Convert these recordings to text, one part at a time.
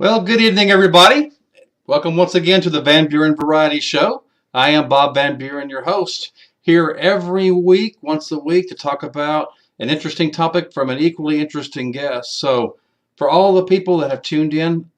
Well, good evening, everybody. Welcome once again to the Van Buren Variety Show. I am Bob Van Buren, your host, here every week, once a week, to talk about an interesting topic from an equally interesting guest. So, for all the people that have tuned in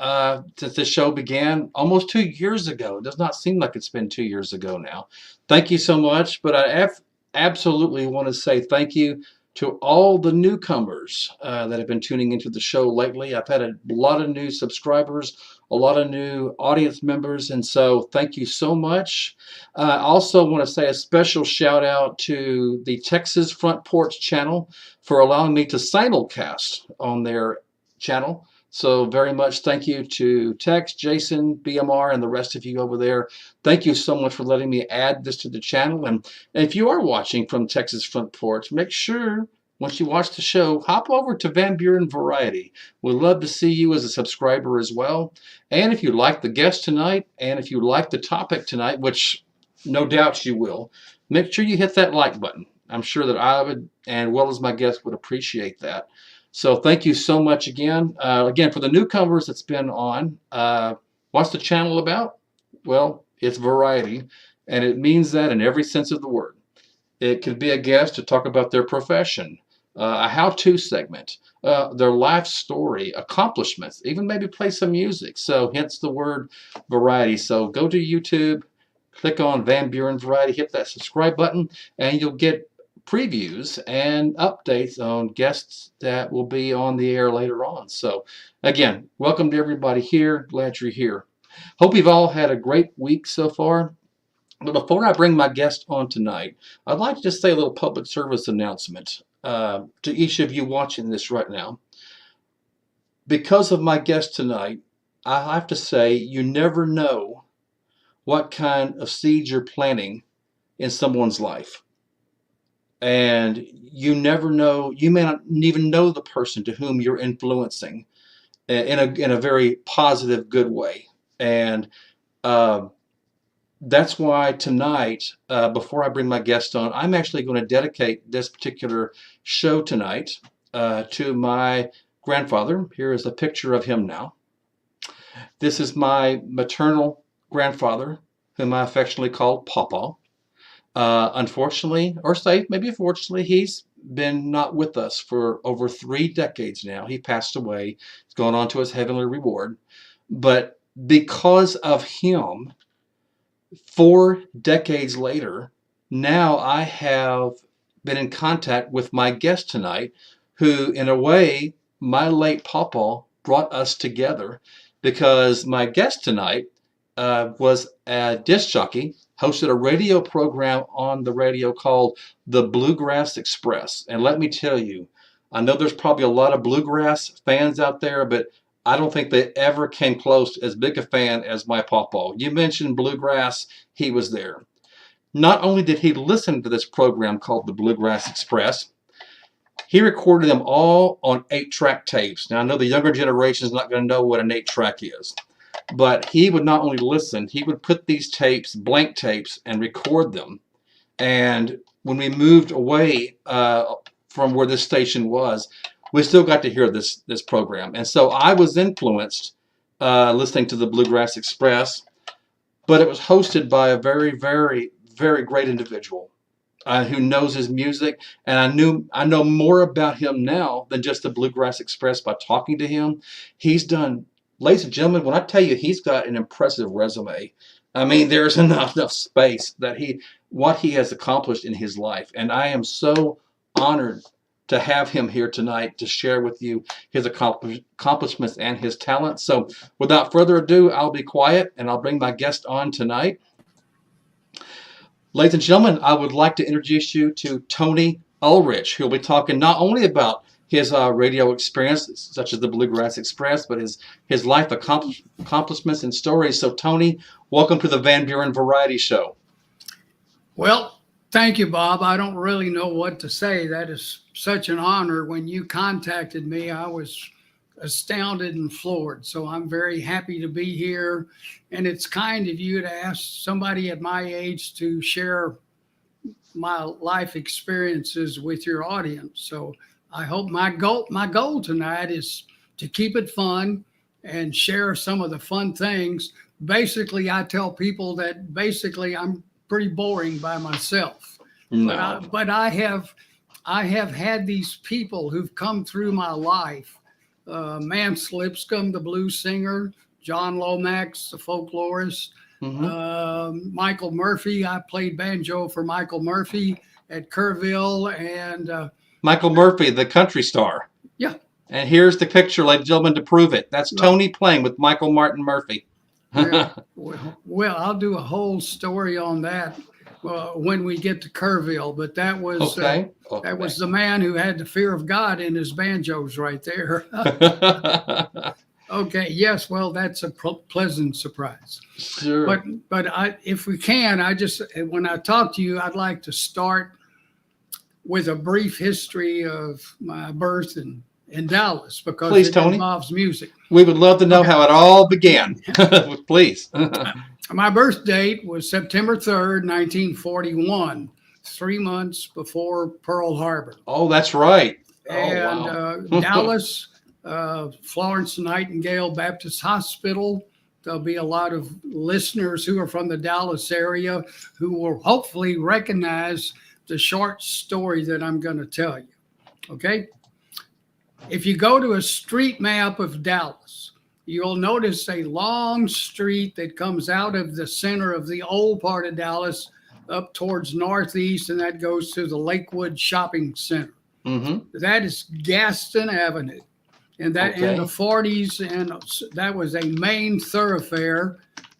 since this show began almost 2 years ago, it does not seem like it's been 2 years ago now. Thank you so much. But I absolutely want to say thank you to all the newcomers that have been tuning into the show lately. I've had a lot of new subscribers, a lot of new audience members, and so thank you so much. I also want to say a special shout out to the Texas Front Porch channel for allowing me to simulcast on their channel. So very much thank you to Tex, Jason, BMR, and the rest of you over there. Thank you so much for letting me add this to the channel. And if you are watching from Texas Front Porch, make sure once you watch the show, hop over to Van Buren Variety. We'd love to see you as a subscriber as well. And if you like the guest tonight, and if you like the topic tonight, which no doubt you will, make sure you hit that like button. I'm sure that I would, and well as my guest, would appreciate that. So thank you so much again. Again, for the newcomers that's been on, what's the channel about? Well, it's variety, and it means that in every sense of the word. It could be a guest to talk about their profession, a how-to segment, their life story, accomplishments, even maybe play some music. So hence the word variety. So go to YouTube, click on Van Buren Variety, hit that subscribe button, and you'll get previews and updates on guests that will be on the air later on. So again, welcome to everybody here. Glad you're here. Hope you've all had a great week so far. But before I bring my guest on tonight, I'd like to just say a little public service announcement to each of you watching this right now. Because of my guest tonight, I have to say you never know what kind of seeds you're planting in someone's life. And you never know, you may not even know the person to whom you're influencing in a very positive, good way. And that's why tonight, before I bring my guest on, I'm actually going to dedicate this particular show tonight to my grandfather. Here is a picture of him now. This is my maternal grandfather, whom I affectionately call Pawpaw. Unfortunately, or say maybe fortunately, he's been not with us for over 3 decades now. He passed away. He's gone on to his heavenly reward. But because of him, 4 decades later, now I have been in contact with my guest tonight, who, in a way, my late Pawpaw brought us together, because my guest tonight was a disc jockey, hosted a radio program on the radio called the Bluegrass Express. And let me tell you, I know there's probably a lot of bluegrass fans out there, but I don't think they ever came close to as big a fan as my Pawpaw. You mentioned bluegrass, he was there. Not only did he listen to this program called the Bluegrass Express, he recorded them all on 8-track tapes. Now, I know the younger generation is not going to know what an 8-track is, but he would not only listen, he would put these tapes, blank tapes, and record them. And when we moved away from where this station was, we still got to hear this program. And so I was influenced listening to the Bluegrass Express, but it was hosted by a very, very, very great individual who knows his music. And I know more about him now than just the Bluegrass Express by talking to him. He's done, ladies and gentlemen, when I tell you he's got an impressive resume, I mean, there's enough space that what he has accomplished in his life. And I am so honored to have him here tonight to share with you his accomplishments and his talent. So without further ado, I'll be quiet and I'll bring my guest on tonight. Ladies and gentlemen, I would like to introduce you to Tony Ullrich, who will be talking not only about his radio experience, such as the Bluegrass Express, but his life accomplishments and stories. So Tony, welcome to the Van Buren Variety Show. Well, thank you, Bob. I don't really know what to say. That is such an honor. When you contacted me, I was astounded and floored. So I'm very happy to be here. And it's kind of you to ask somebody at my age to share my life experiences with your audience. So I hope my goal tonight is to keep it fun and share some of the fun things. Basically, I tell people that basically I'm pretty boring by myself, but No. I have had these people who've come through my life. Mance Lipscomb, the blues singer, John Lomax, the folklorist, Hmm. Michael Murphy. I played banjo for Michael Murphy at Kerrville, and Michael Murphy, the country star. yeah, And here's the picture, ladies and gentlemen, to prove it. That's well, Tony playing with Michael Martin Murphy. yeah, well, I'll do a whole story on that when we get to Kerrville. But Okay. that Okay. was the man who had the fear of God in his banjos right there. Okay, yes, well, that's a pleasant surprise. Sure. If we can, when I talk to you, I'd like to start with a brief history of my birth in Dallas because Please, it Tony. involves music. We would love to know how it all began. Please. My birth date was September 3rd, 1941, 3 months before Pearl Harbor. Oh, that's right. And Oh, wow. Dallas, Florence Nightingale Baptist Hospital. There'll be a lot of listeners who are from the Dallas area who will hopefully recognize the short story that I'm going to tell you. Okay? If you go to a street map of Dallas, you'll notice a long street that comes out of the center of the old part of Dallas up towards northeast, and that goes to the Lakewood Shopping Center. Mm-hmm. That is Gaston Avenue. And that in the 40s, and that was a main thoroughfare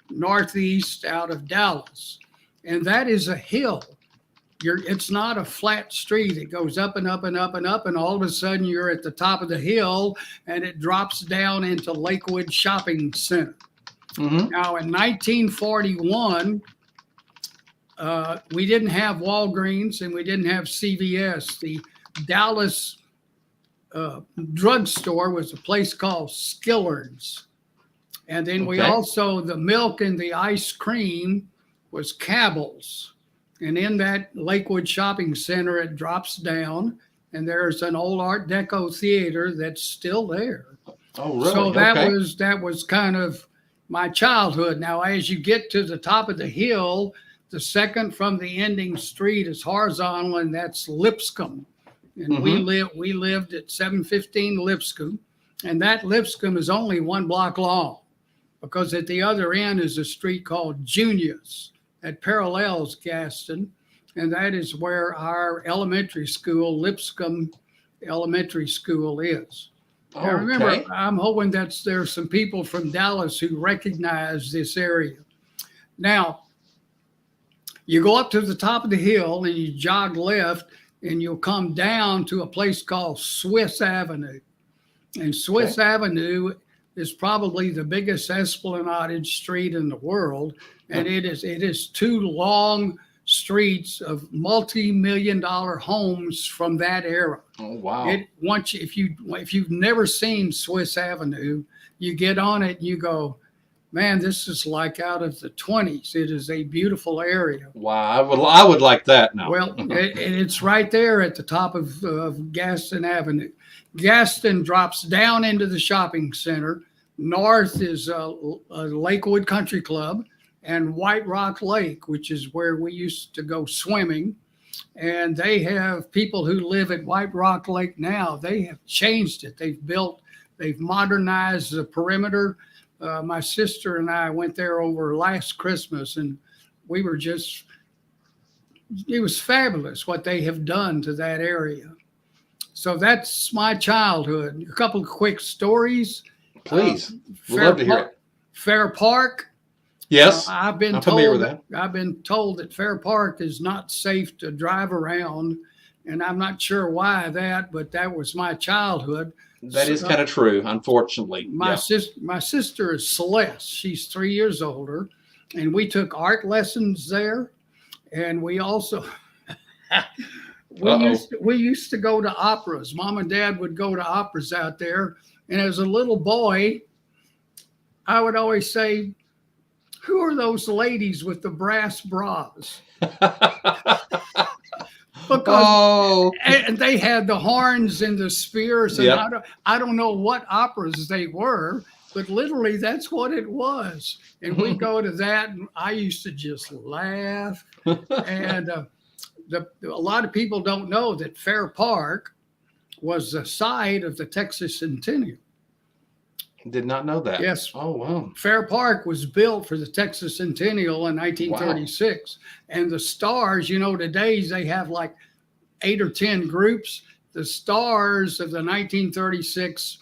northeast out of Dallas. And that is a hill. It's not a flat street. It goes up and up and up and up, and all of a sudden you're at the top of the hill, and it drops down into Lakewood Shopping Center. Mm-hmm. Now, in 1941, we didn't have Walgreens and we didn't have CVS. The Dallas drugstore was a place called Skillard's. And then we also, the milk and the ice cream was Cabell's. And in that Lakewood Shopping Center, it drops down, and there's an old Art Deco theater that's still there. Oh, really? So that was kind of my childhood. Now, as you get to the top of the hill, the second from the ending street is horizontal, and that's Lipscomb. And we lived at 715 Lipscomb, and that Lipscomb is only 1 block long, because at the other end is a street called Junius that parallels Gaston, and that is where our elementary school, Lipscomb Elementary School, is. Now, remember, I'm hoping that there's some people from Dallas who recognize this area. Now, you go up to the top of the hill and you jog left, and you'll come down to a place called Swiss Avenue. And Swiss Avenue is probably the biggest esplanade street in the world. And it is 2 long streets of multi-million-dollar homes from that era. Oh, wow. If you've never seen Swiss Avenue, you get on it and you go, man, this is like out of the 20s. It is a beautiful area. Wow, I would like that now. Well, it's right there at the top of Gaston Avenue. Gaston drops down into the shopping center. North is Lakewood Country Club and White Rock Lake, which is where we used to go swimming. And they have people who live at White Rock Lake now. They have changed it. They've modernized the perimeter. My sister and I went there over last Christmas, and it was fabulous what they have done to that area. So that's my childhood. A couple of quick stories. Please, we'd love to hear it. Fair Park. Yes, I've been told that Fair Park is not safe to drive around, and I'm not sure why but that was my childhood. That is kind of true, unfortunately. My sister is Celeste. She's 3 years older, and we took art lessons there, and we also we used to go to operas. Mom and Dad would go to operas out there, and as a little boy, I would always say, "Who are those ladies with the brass bras?" And they had the horns and the spears, and I don't know what operas they were, but literally that's what it was. And we go to that, and I used to just laugh. And a lot of people don't know that Fair Park was the site of the Texas Centennial. Did not know that. Yes. Oh, wow. Fair Park was built for the Texas Centennial in 1936. Wow. And the stars, today they have like 8 or 10 groups. The stars of the 1936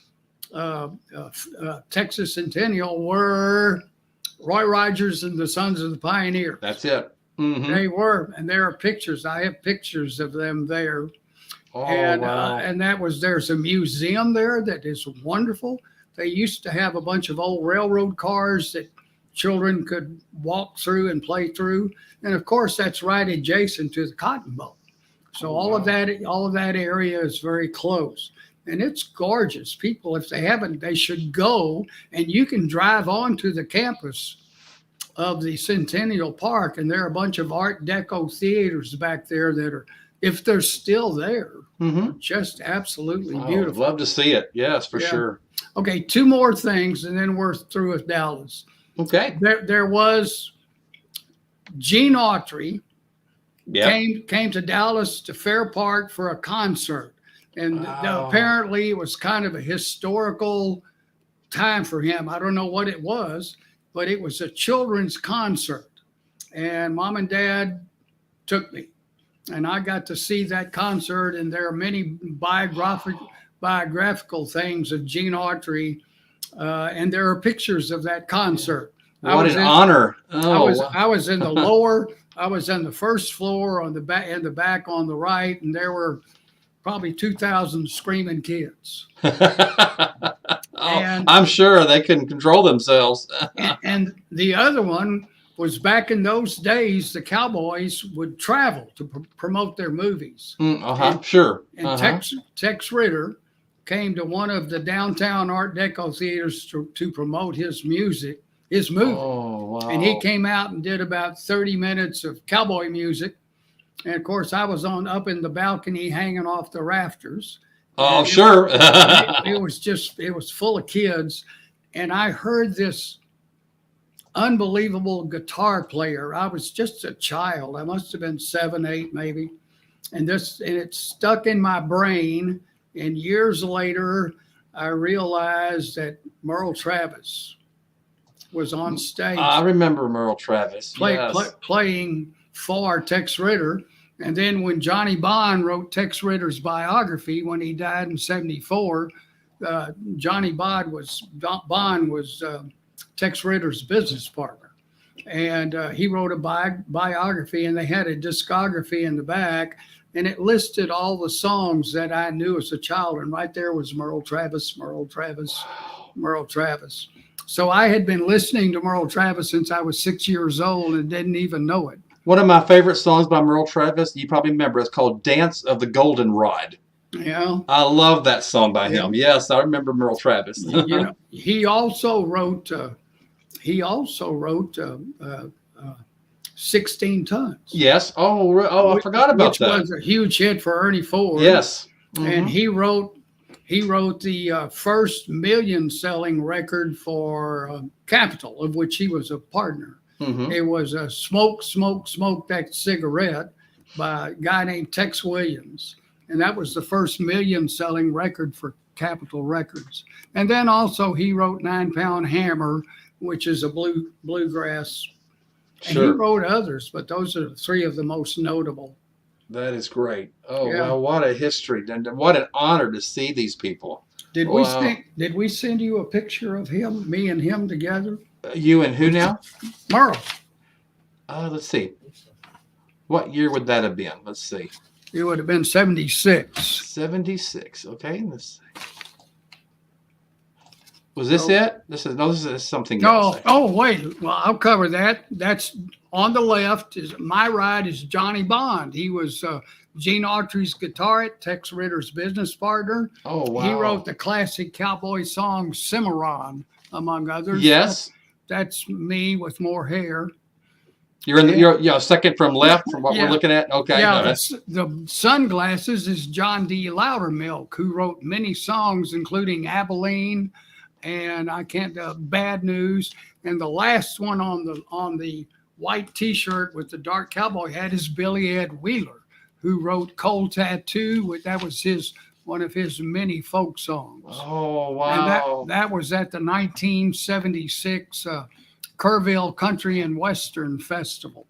Texas Centennial were Roy Rogers and the Sons of the Pioneers. That's it. Mm-hmm. They were, and there are pictures. I have pictures of them there. Oh, and wow. And there's a museum there that is wonderful. They used to have a bunch of old railroad cars that children could walk through and play through. And of course, that's right adjacent to the Cotton Bowl. So all of that area is very close. And it's gorgeous. People, if they haven't, they should go. And you can drive onto the campus of the Centennial Park, and there are a bunch of Art Deco theaters back there that are, if they're still there, just absolutely beautiful. I'd love to see it. Yes, for sure. Okay, 2 more things, and then we're through with Dallas. Okay. There was Gene Autry came to Dallas to Fair Park for a concert. And apparently it was kind of a historical time for him. I don't know what it was, but it was a children's concert. And Mom and Dad took me. And I got to see that concert. And there are many biographical things of Gene Autry. And there are pictures of that concert. What an honor. I was in the lower, I was on the first floor on the back, in the back on the right. And there were probably 2,000 screaming kids. And I'm sure they couldn't control themselves. And the other one was back in those days, the Cowboys would travel to promote their movies. Sure. And Tex Ritter came to one of the downtown Art Deco theaters to promote his movie. Oh, wow. And he came out and did about 30 minutes of cowboy music. And of course, I was up in the balcony hanging off the rafters. Oh, sure. It was full of kids. And I heard this unbelievable guitar player. I was just a child. I must have been 7, 8, maybe. And it stuck in my brain. And years later, I realized that Merle Travis was on stage. I remember Merle Travis. Playing for Tex Ritter. And then when Johnny Bond wrote Tex Ritter's biography, when he died in 1974, Johnny Bond was Tex Ritter's business partner. And he wrote a biography, and they had a discography in the back, and it listed all the songs that I knew as a child. And right there was Merle Travis, Merle Travis, Merle Travis. So I had been listening to Merle Travis since I was 6 years old and didn't even know it. One of my favorite songs by Merle Travis, you probably remember, it's called Dance of the Goldenrod. Yeah. I love that song by him. Yes, I remember Merle Travis. He also wrote 16 Tons. Yes. I forgot about that. Which was a huge hit for Ernie Ford. Yes. And he wrote the first million-selling record for Capitol, of which he was a partner. It was a Smoke, Smoke, Smoke That Cigarette by a guy named Tex Williams. And that was the first million-selling record for Capitol Records. And then also he wrote 9 Pound Hammer, which is a bluegrass. And he wrote others, but those are 3 of the most notable. That is great. Oh, well, what a history. And what an honor to see these people. Did we send you a picture of him, me and him together? You and who now? Merle. Let's see. What year would that have been? Let's see. It would have been 76. 76. Okay. Let's see. Was this it? This is something else. Oh, wait. Well, I'll cover that. That's on the left. My right is Johnny Bond. He was Gene Autry's guitarist, Tex Ritter's business partner. Oh, wow. He wrote the classic cowboy song Cimarron, among others. Yes. That's me with more hair. You're second from left from what we're looking at. Okay. Yeah, the sunglasses is John D. Loudermilk, who wrote many songs, including Abilene and I can't Bad News, and the last one on the white T-shirt with the dark cowboy hat is Billy Ed Wheeler, who wrote "Cold Tattoo." That was one of his many folk songs. Oh, And wow. that was at the 1976 Kerrville Country and Western Festival.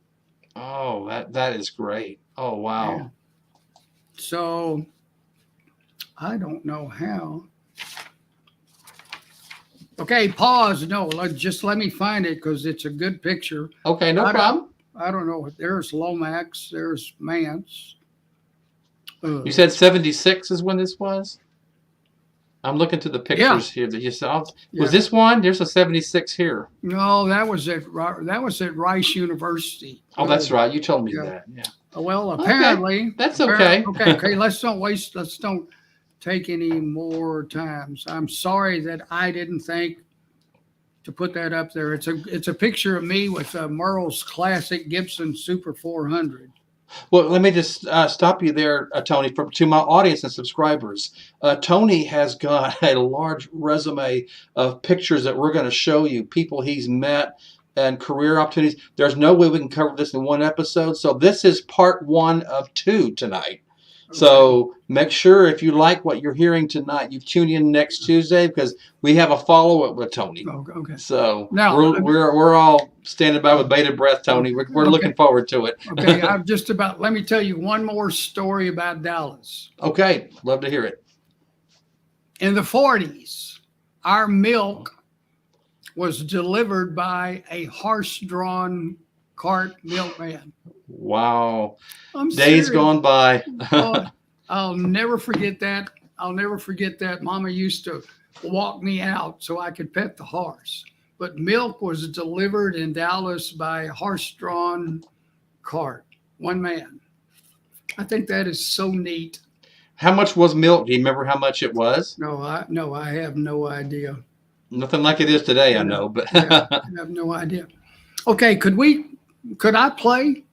Oh, that is great. Oh, wow. And so I don't know how. Okay, pause. No, just let me find it because it's a good picture. Okay, no problem. I don't know. There's Lomax. There's Mance. You said 76 is when this was? I'm looking to the pictures here that you saw. Was this one? There's a 76 here. No, that was at Rice University. Oh, that's right. You told me that. Yeah. Well, apparently. Okay. That's okay. Okay. Let's don't take any more times. I'm sorry that I didn't think to put that up there. It's a picture of me with Merle's classic Gibson Super 400. Well, let me just stop you there, Tony. To my audience and subscribers, Tony has got a large resume of pictures that we're going to show you, people he's met and career opportunities. There's no way we can cover this in one episode, so this is part 1 of 2 tonight. Okay. So make sure if you like what you're hearing tonight, you tune in next Tuesday because we have a follow-up with Tony. Okay. So now, we're all standing by with bated breath, Tony. We're looking forward to it. Okay, let me tell you one more story about Dallas. Okay, love to hear it. In the 40s, our milk was delivered by a horse-drawn cart milkman. Wow. Days gone by. I'll never forget that. Mama used to walk me out so I could pet the horse. But milk was delivered in Dallas by a horse-drawn cart. One man. I think that is so neat. How much was milk? Do you remember how much it was? No, I have no idea. Nothing like it is today, I know, but yeah, I have no idea. Okay, could I play?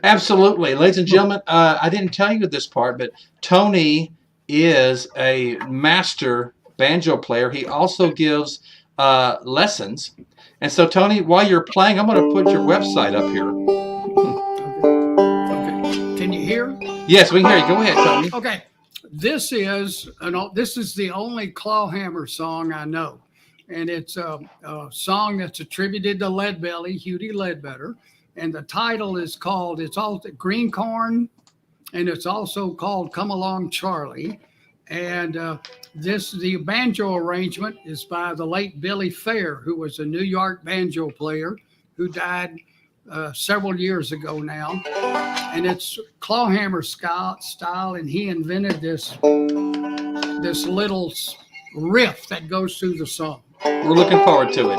Absolutely. Ladies and gentlemen, I didn't tell you this part, but Tony is a master banjo player. He also gives lessons. And so, Tony, while you're playing, I'm going to put your website up here. Okay. Can you hear? Yes, we can hear you. Go ahead, Tony. Okay. This is the only clawhammer song I know. And it's a song that's attributed to Leadbelly, Hugh Ledbetter. And the title is called, it's all Green Corn, and it's also called Come Along Charlie. And the banjo arrangement is by the late Billy Fair, who was a New York banjo player who died several years ago now. And it's clawhammer style, and he invented this little riff that goes through the song. We're looking forward to it.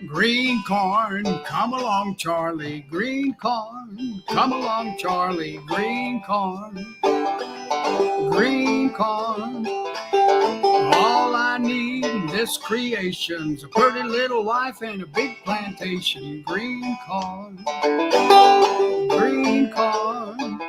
Green corn, come along, Charlie. Green corn, come along, Charlie. Green corn, green corn. All I need in this creation's a pretty little wife and a big plantation. Green corn, green corn.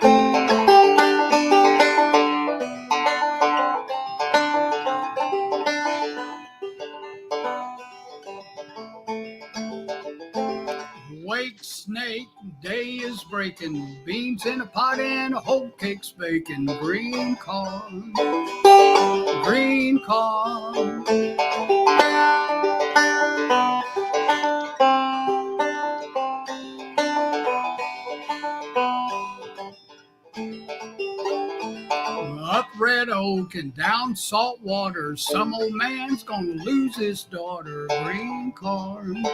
Wake snake, day is breaking, beans in a pot and a whole cake's baking. Green corn, green corn. Up Red Oak and down Salt Water, some old man's gonna lose his daughter. Green corn.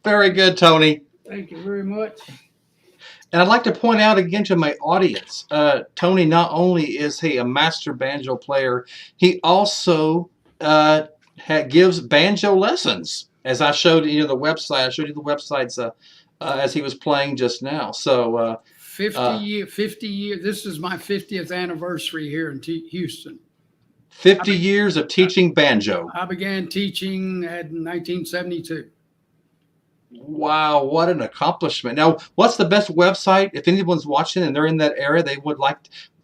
Very good, Tony. Thank you very much. And I'd like to point out again to my audience, Tony, not only is he a master banjo player, he also gives banjo lessons. As I showed you the website, I showed you the websites as he was playing just now. So 50 years. This is my 50th anniversary here in Houston. 50 years of teaching banjo. I began teaching in 1972. Wow, what an accomplishment. Now, what's the best website? If anyone's watching and they're in that area, they would like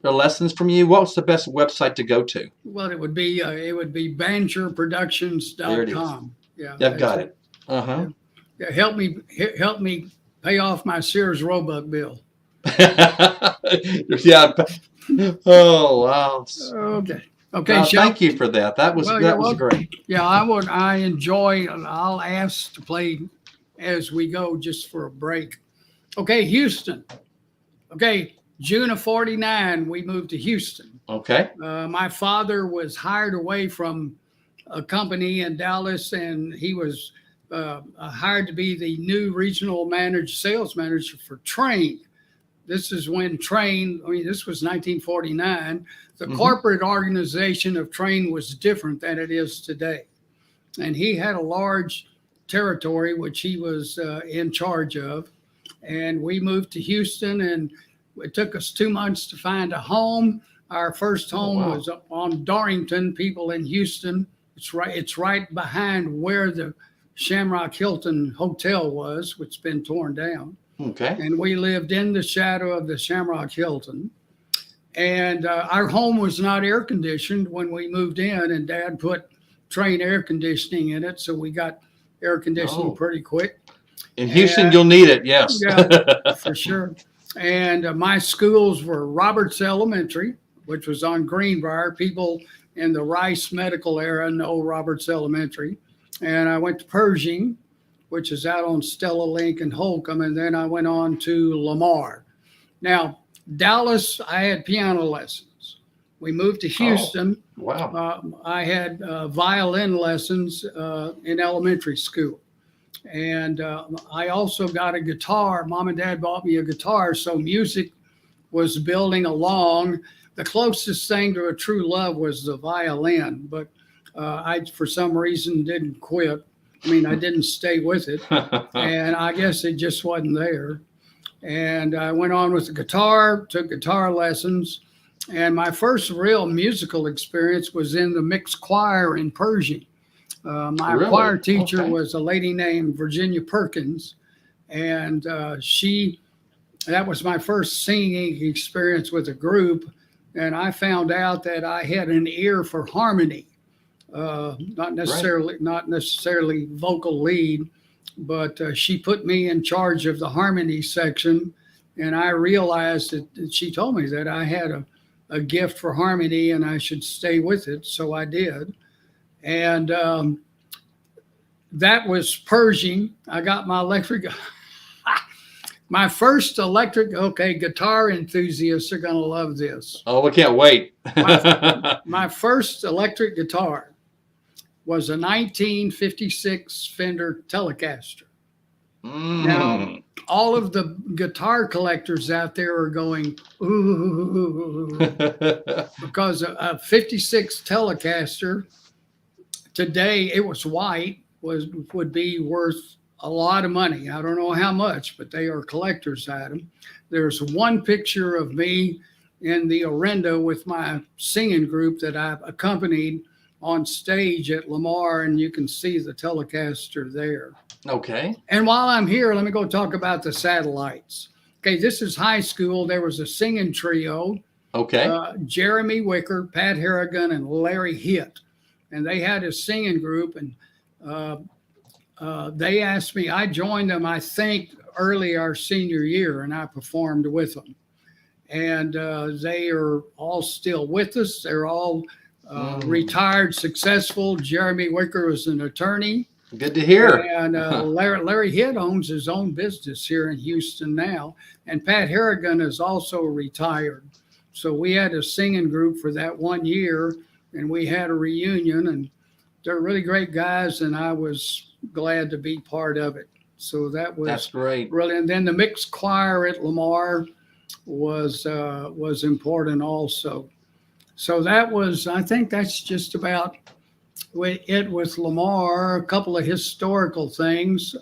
the lessons from you. What's the best website to go to? Well, it would be BanjerProductions.com. Yeah, I've got it. Uh-huh. Yeah, help me pay off my Sears Roebuck bill. Yeah. Oh, wow. Okay. Thank you for that. That was great. Yeah, I enjoy. I'll ask to play as we go just for a break. Okay, Houston. Okay, June of '49, we moved to Houston. Okay. My father was hired away from a company in Dallas, and he was hired to be the new regional sales manager for Train. This is when Train, this was 1949. The corporate organization of Train was different than it is today. And he had a large territory, which he was in charge of. And we moved to Houston, and it took us 2 months to find a home. Our first home was on Darrington, people in Houston. It's right behind where the Shamrock Hilton Hotel was, which has been torn down. Okay. And we lived in the shadow of the Shamrock Hilton. And our home was not air conditioned when we moved in, and Dad put Train air conditioning in it. So we got air conditioning pretty quick. In Houston, you'll need it, yes. Yeah, for sure. And my schools were Roberts Elementary, which was on Greenbrier. People in the Rice Medical era know Roberts Elementary. And I went to Pershing, which is out on Stella Link and Holcomb. And then I went on to Lamar. Now, Dallas, I had piano lessons. We moved to Houston. Oh, wow. I had violin lessons in elementary school. And I also got a guitar. Mom and Dad bought me a guitar. So music was building along. The closest thing to a true love was the violin. But I, for some reason, didn't quit. I didn't stay with it. And I guess it just wasn't there. And I went on with the guitar, took guitar lessons. And my first real musical experience was in the mixed choir in Pershing. My choir teacher was a lady named Virginia Perkins. And that was my first singing experience with a group. And I found out that I had an ear for harmony. Not necessarily vocal lead, but she put me in charge of the harmony section, and I realized that she told me that I had a gift for harmony and I should stay with it, so I did. And that was Pershing. I got my my first electric. Okay, guitar enthusiasts are going to love this. Oh, we can't wait. My first electric guitar was a 1956 Fender Telecaster. Now, all of the guitar collectors out there are going, ooh, because a 56 Telecaster, today it was white, would be worth a lot of money. I don't know how much, but they are collector's item. There's one picture of me in the Orendo with my singing group that I accompanied on stage at Lamar, and you can see the Telecaster there. Okay. And while I'm here, let me go talk about the satellites. Okay, this is high school. There was a singing trio. Okay. Jeremy Wicker, Pat Harrigan, and Larry Hitt. And they had a singing group, and they asked me, I joined them, I think, early our senior year, and I performed with them. And they are all still with us. They're all retired, successful. Jeremy Wicker was an attorney. Good to hear. And Larry Hitt owns his own business here in Houston now. And Pat Harrigan is also retired. So we had a singing group for that 1 year, and we had a reunion. And they're really great guys, and I was glad to be part of it. So that That's was great. really, and then the mixed choir at Lamar was important also. So that was, I think that's just about it with Lamar. A couple of historical things.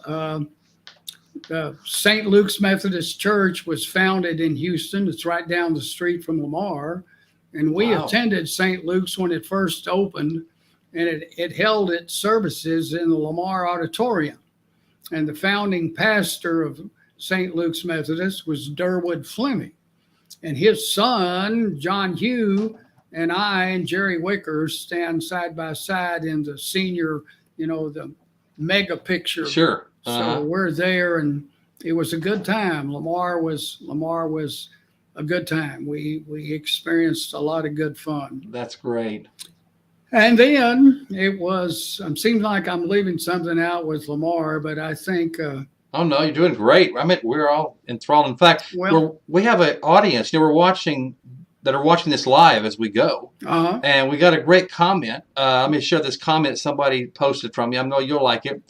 St. Luke's Methodist Church was founded in Houston. It's right down the street from Lamar. And we Wow. attended St. Luke's when it first opened, and it held its services in the Lamar Auditorium. And the founding pastor of St. Luke's Methodist was Durwood Fleming. And his son, John Hugh, and I and Jerry Wickers stand side by side in the senior, the mega picture. Sure. So we're there, and it was a good time. Lamar was a good time. We experienced a lot of good fun. That's great. And then it seems like I'm leaving something out with Lamar, but I think. Oh no, you're doing great. I mean, we're all enthralled. In fact, we have an audience. We're watching this live as we go, and we got a great comment. Let me share this comment somebody posted from you. I know you'll like it.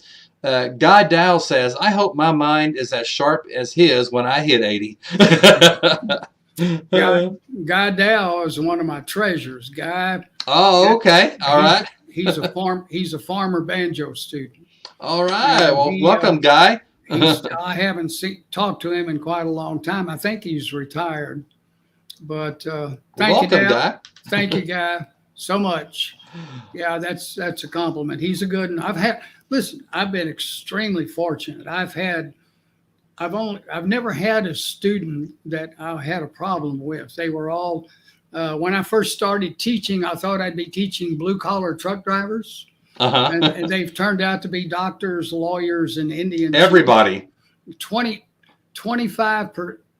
Guy Dow says, "I hope my mind is as sharp as his when I hit 80." Guy Dow is one of my treasures. Guy. Oh, okay. All right. He's a farmer banjo student. All right. Well, welcome, Guy. I haven't talked to him in quite a long time. I think he's retired. But thank you, Guy. Thank you, Guy, so much. Yeah, that's a compliment. He's a good one. I've been extremely fortunate. I've never had a student that I had a problem with. They were all, when I first started teaching, I thought I'd be teaching blue collar truck drivers. And they've turned out to be doctors, lawyers, and Indians. Everybody. 25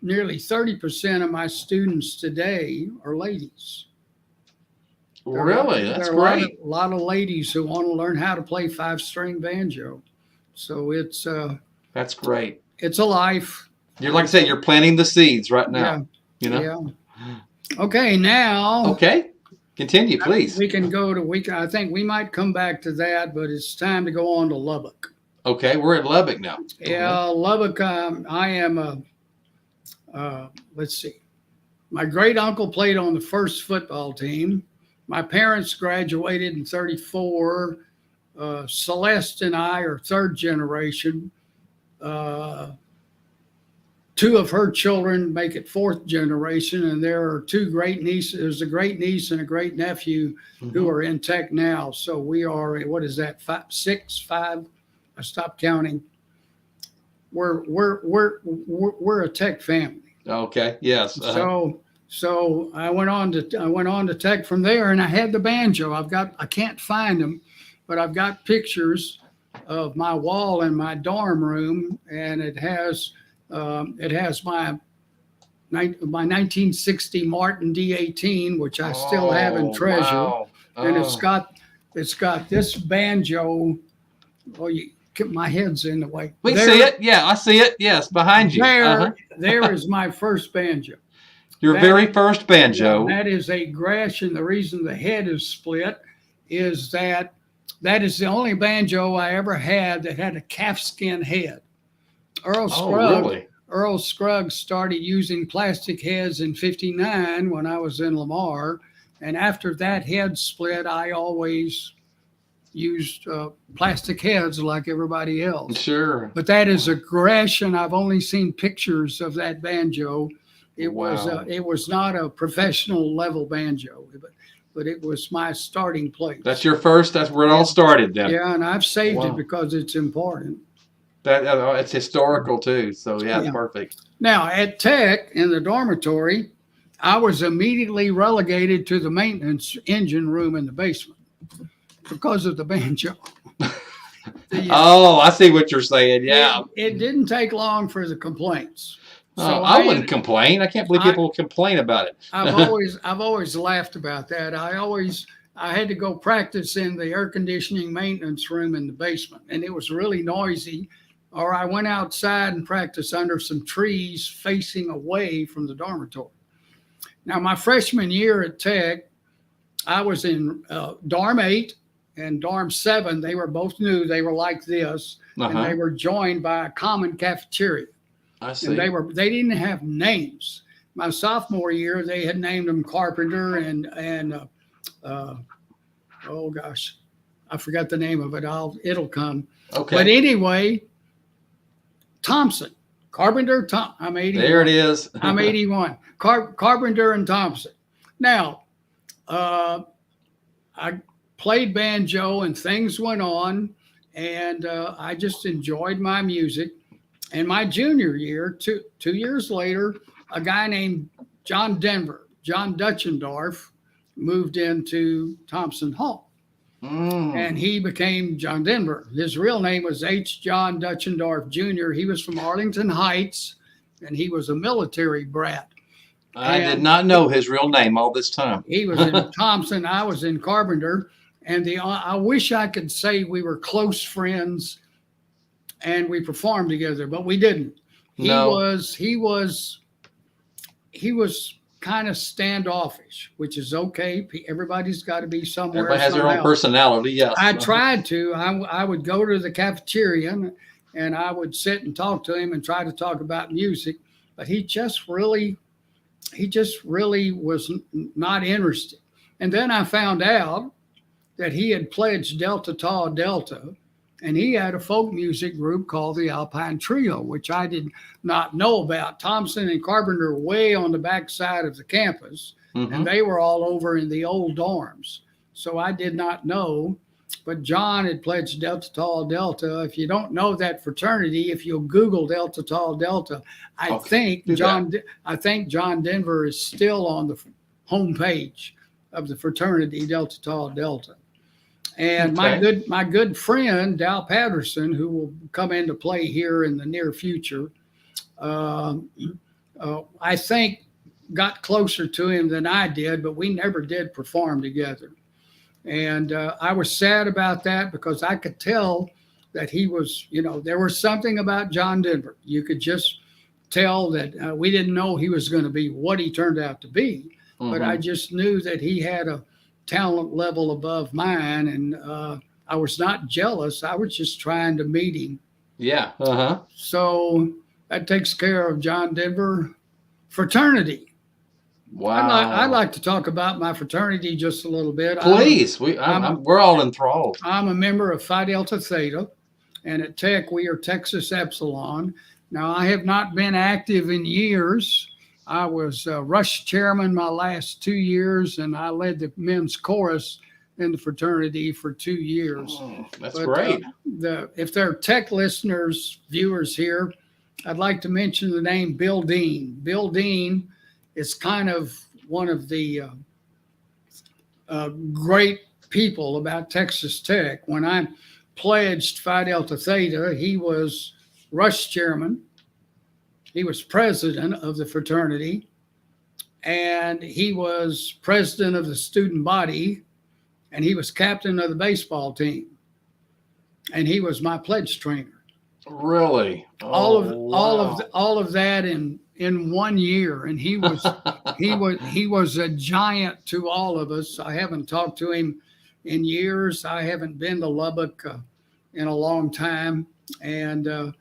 nearly 30% of my students today are ladies. Really? That's great. A lot of ladies who want to learn how to play 5-string banjo. So that's great. It's a life. You're, like I said, you're planting the seeds right now. Yeah. Okay, now. Okay. Continue, please. We can go to I think we might come back to that, but it's time to go on to Lubbock. Okay, we're in Lubbock now. Yeah, Lubbock. I am let's see. My great uncle played on the first football team. My parents graduated in '34. Celeste and I are third generation. Two of her children make it fourth generation, and there are two great nieces. There's a great niece and a great nephew who are in tech now. So we are, what is that, five? I stopped counting. We're a tech family. Okay. Yes. So I went on to tech from there, and I had the banjo. I can't find them, but I've got pictures of my wall in my dorm room, and it has my 1960 Martin D18, which I still have and treasure. Wow. And it's got this banjo. Oh, my head's in the way. We see it. Yeah, I see it. Yes, behind you. There is my first banjo. Your very first banjo. That is a Gresham. The reason the head is split is that is the only banjo I ever had that had a calfskin head. Earl Scruggs started using plastic heads in '59 when I was in Lamar. And after that head split, I always used plastic heads like everybody else. Sure. But that is a Gresham. I've only seen pictures of that banjo. It was not a professional level banjo, but it was my starting place. That's your first. That's where it all started then. Yeah, and I've saved it because it's important. It's historical too. So yeah, perfect. Now at Tech in the dormitory, I was immediately relegated to the maintenance engine room in the basement because of the banjo. I see what you're saying. Yeah. It didn't take long for the complaints. So I wouldn't complain. I can't believe people complain about it. I've always laughed about that. I had to go practice in the air conditioning maintenance room in the basement, and it was really noisy. Or I went outside and practiced under some trees facing away from the dormitory. Now, my freshman year at Tech, I was in Dorm 8, and Dorm 7, they were both new. They were like this, and they were joined by a common cafeteria. I see. And they didn't have names. My sophomore year, they had named them Carpenter and oh gosh, I forgot the name of it. It'll come. Okay. But anyway, Thompson, Carpenter, I'm 81. There it is. I'm 81. Carpenter and Thompson. Now, I played banjo and things went on, and I just enjoyed my music. And my junior year, 2 years later, a guy named John Dutchendorf, moved into Thompson Hall. And he became John Denver. His real name was H. John Dutchendorf Jr. He was from Arlington Heights, and he was a military brat. I did not know his real name all this time. He was in Thompson. I was in Carpenter. And I wish I could say we were close friends and we performed together, but we didn't. He was kind of standoffish, which is okay. Everybody's got to be somewhere. Everybody has their own personality. Yes. I tried to. I would go to the cafeteria and I would sit and talk to him and try to talk about music, but he just really was not interested. And then I found out that he had pledged Delta Tau Delta, and he had a folk music group called the Alpine Trio, which I did not know about. Thompson and Carpenter were way on the back side of the campus, and they were all over in the old dorms. So I did not know, but John had pledged Delta Tau Delta. If you don't know that fraternity, if you'll Google Delta Tau Delta, I think John Denver is still on the homepage of the fraternity Delta Tau Delta. And my good friend Dal Patterson, who will come into play here in the near future, I think got closer to him than I did, but we never did perform together. And I was sad about that because I could tell that he was, there was something about John Denver. You could just tell that we didn't know he was going to be what he turned out to be, but I just knew that he had a talent level above mine, and I was not jealous. I was just trying to meet him. Yeah. So that takes care of John Denver. Fraternity. Wow. I'd like to talk about my fraternity just a little bit. Please. We're all enthralled. I'm a member of Phi Delta Theta, and at Tech we are Texas Epsilon. Now, I have not been active in years. I was rush chairman my last 2 years, and I led the men's chorus in the fraternity for 2 years. Oh, that's great. If there are Tech listeners, viewers here, I'd like to mention the name Bill Dean. Bill Dean is kind of one of the great people about Texas Tech. When I pledged Phi Delta Theta, he was rush chairman. He was president of the fraternity, and he was president of the student body, and he was captain of the baseball team, and he was my pledge trainer. Really? All of that in 1 year, and he was a giant to all of us. I haven't talked to him in years. I haven't been to Lubbock in a long time, and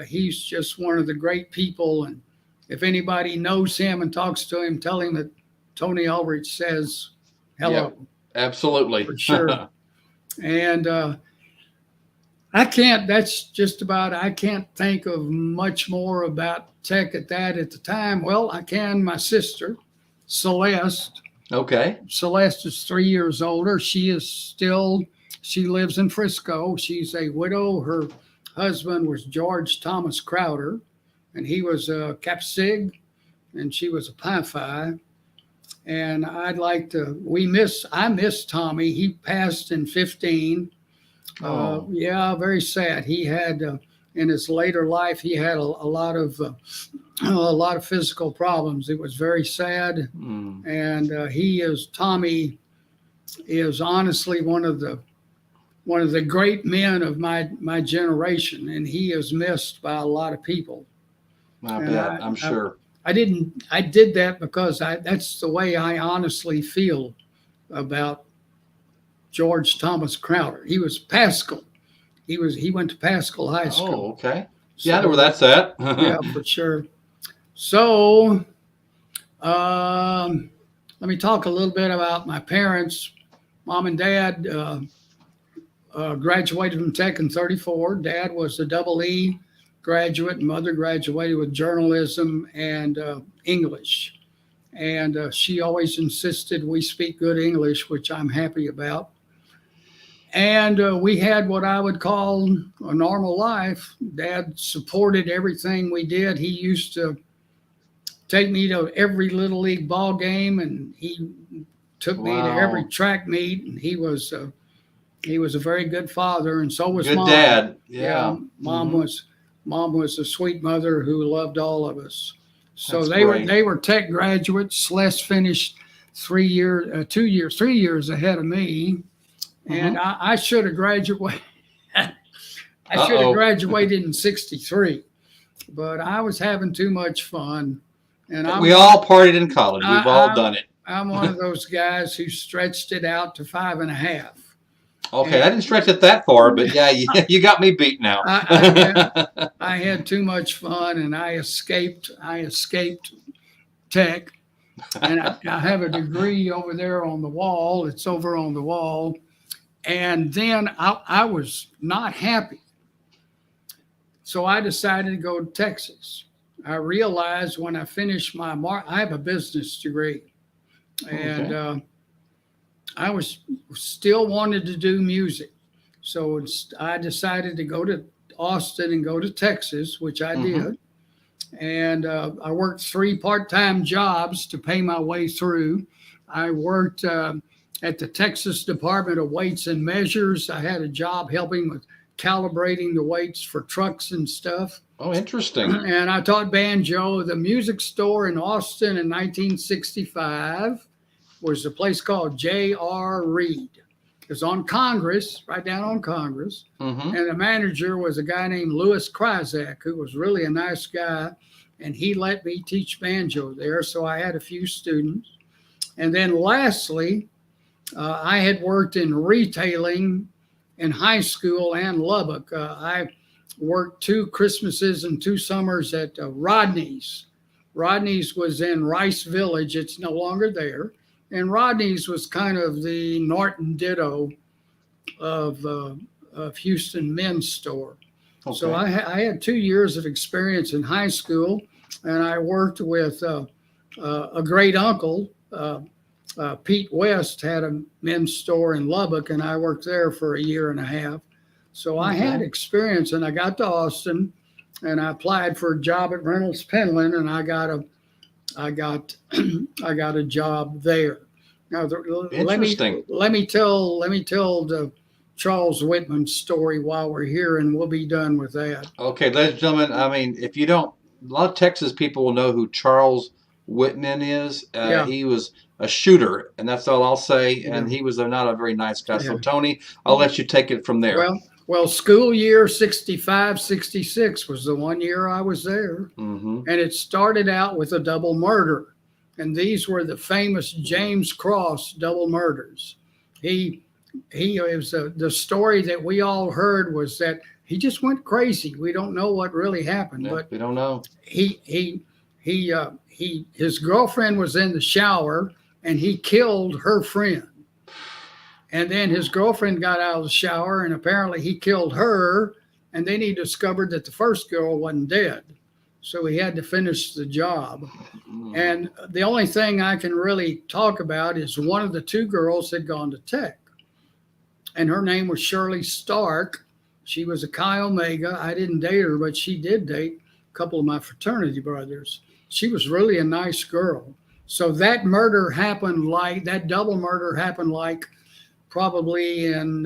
he's just one of the great people. And if anybody knows him and talks to him, tell him that Tony Ullrich says hello. Yep, absolutely. For sure. And I can't think of much more about Tech at the time. Well, I can. My sister, Celeste. Okay. Celeste is 3 years older. She lives in Frisco. She's a widow. Her husband was George Thomas Crowder, and he was a Cap Sig, and she was a Pi Phi. And I miss Tommy. He passed in 15. Yeah, very sad. He had in his later life, he had a lot of physical problems. It was very sad. And Tommy is honestly one of the great men of my generation, and he is missed by a lot of people. I'm sure. I did that because that's the way I honestly feel about George Thomas Crowder. He was Pascal. He went to Pascal High School. Oh, okay. So, Yeah, I know where that's at. yeah, for sure. So, let me talk a little bit about my parents. Mom and Dad graduated from Tech in '34. Dad was a double E graduate. Mother graduated with journalism and English. And she always insisted we speak good English, which I'm happy about. And we had what I would call a normal life. Dad supported everything we did. He used to take me to every little league ball game, and he took me to every track meet. And he was a very good father, and so was Good Mom. dad. Yeah. Mom was a sweet mother who loved all of us. So That's they great. were Tech graduates. Celeste finished 3 years ahead of me, and I should have graduated. I should have graduated in '63, but I was having too much fun. And We all partied in college. We've all done it. I'm one of those guys who stretched it out to 5.5. Okay, I didn't stretch it that far, but yeah, you got me beat now. I had too much fun, and I escaped Tech, and I have a degree over there on the wall. It's over on the wall, and then I was not happy, so I decided to go to Texas. I realized when I finished I have a business degree, and I was still wanted to do music. So I decided to go to Austin and go to Texas, which I did. And I worked 3 part-time jobs to pay my way through. I worked at the Texas Department of Weights and Measures. I had a job helping with calibrating the weights for trucks and stuff. Oh, interesting. And I taught banjo. The music store in Austin in 1965 was a place called J.R. Reed. It was on Congress, right down on Congress. And the manager was a guy named Louis Kryzak, who was really a nice guy. And he let me teach banjo there. So I had a few students. And then lastly, I had worked in retailing in high school and Lubbock. I worked 2 Christmases and 2 summers at Rodney's. Rodney's was in Rice Village. It's no longer there. And Rodney's was kind of the Norton Ditto of Houston Men's Store. Okay. So I had 2 years of experience in high school, and I worked with a great uncle. Pete West had a men's store in Lubbock, and I worked there for 1.5 years. So I had experience, and I got to Austin, and I applied for a job at Reynolds Penland, and I got a job there. Now, Interesting. Let me tell the Charles Whitman story while we're here, and we'll be done with that. Okay, ladies and gentlemen, I mean, if you don't, a lot of Texas people will know who Charles Whitman is. He was a shooter, and that's all I'll say. And he was not a very nice guy. So, Tony, I'll let you take it from there. Well, school year 65, 66 was the 1 year I was there. And it started out with a double murder. And these were the famous James Cross double murders. It was the story that we all heard was that he just went crazy. We don't know what really happened, but we don't know. His girlfriend was in the shower, and he killed her friend. And then his girlfriend got out of the shower, and apparently he killed her. And then he discovered that the first girl wasn't dead. So he had to finish the job. And the only thing I can really talk about is one of the 2 girls had gone to Tech. And her name was Shirley Stark. She was a Chi Omega. I didn't date her, but she did date a couple of my fraternity brothers. She was really a nice girl. So that double murder happened probably in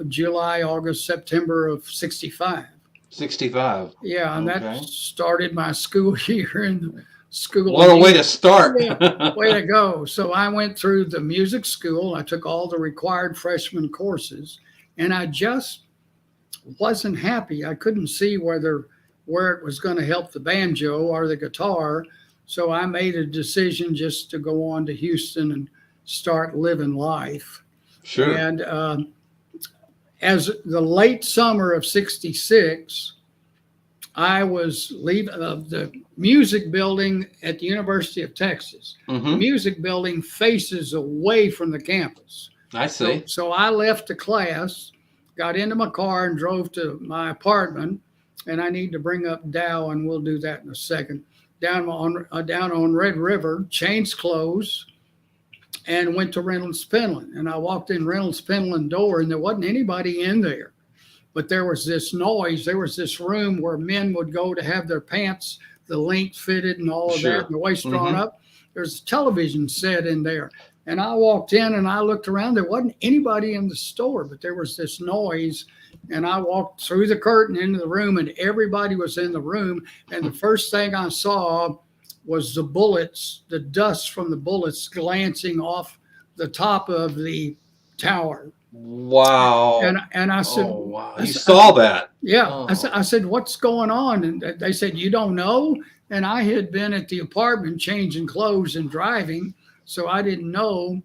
July, August, September of 65. 65. Yeah, and that started my school year in school. What a way to start. Way to go. So I went through the music school. I took all the required freshman courses, and I just wasn't happy. I couldn't see where it was going to help the banjo or the guitar. So I made a decision just to go on to Houston and start living life. Sure. And as the late summer of '66, I was leaving the music building at the University of Texas. The Mm-hmm. music building faces away from the campus. I see. So I left the class, got into my car, and drove to my apartment. And I need to bring up Dow, and we'll do that in a second. Down on Red River, changed clothes, and went to Reynolds Penland. And I walked in Reynolds Penland door, and there wasn't anybody in there. But there was this noise. There was this room where men would go to have their pants, the length fitted and all of Sure. that, and the waist drawn up. There's a television set in there. And I walked in and I looked around. There wasn't anybody in the store, but there was this noise. And I walked through the curtain into the room, and everybody was in the room. And the first thing I saw was the bullets, the dust from the bullets glancing off the top of the tower. Wow. And I said, oh, wow. You saw that. Yeah. Oh. I said, what's going on? And they said, you don't know? And I had been at the apartment changing clothes and driving, so I didn't know.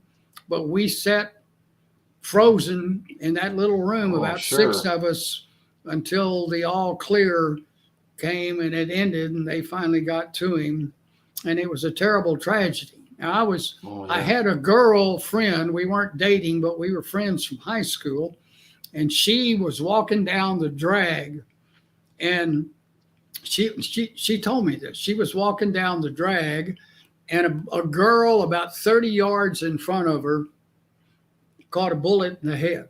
But we sat frozen in that little room, about sure. 6 of us, until the all clear came and it ended, and they finally got to him. And it was a terrible tragedy. Now, I had a girlfriend. We weren't dating, but we were friends from high school. And she was walking down the drag. And she told me this. She was walking down the drag, and a girl about 30 yards in front of her caught a bullet in the head.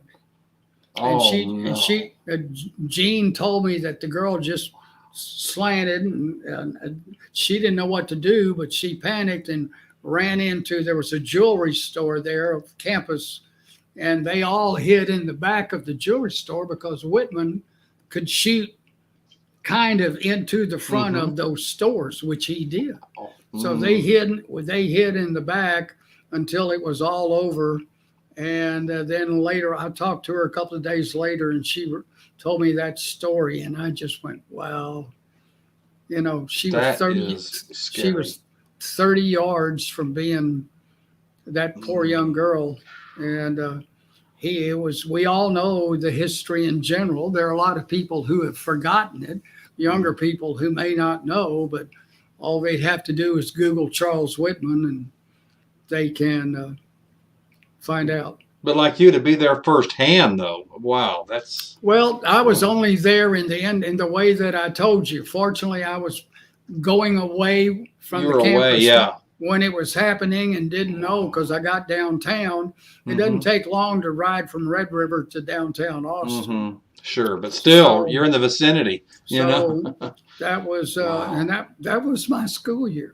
Jean told me that the girl just slanted, and she didn't know what to do, but she panicked and ran into, there was a jewelry store there of campus, and they all hid in the back of the jewelry store because Whitman could shoot kind of into the front of those stores, which he did. So they hid in the back until it was all over. And then later, I talked to her a couple of days later, and she told me that story, and I just went, wow. You know, she was 30 yards from being that poor young girl. And we all know the history in general. There are a lot of people who have forgotten it, younger people who may not know, but all they'd have to do is Google Charles Whitman, and they can find out. But like you, to be there firsthand, though, wow, that's... Well, I was only there in the end, in the way that I told you. Fortunately, I was going away from the campus when it was happening, and didn't know because I got downtown. It doesn't take long to ride from Red River to downtown Austin. Sure, but still, you're in the vicinity. You know, that was and that was my school year.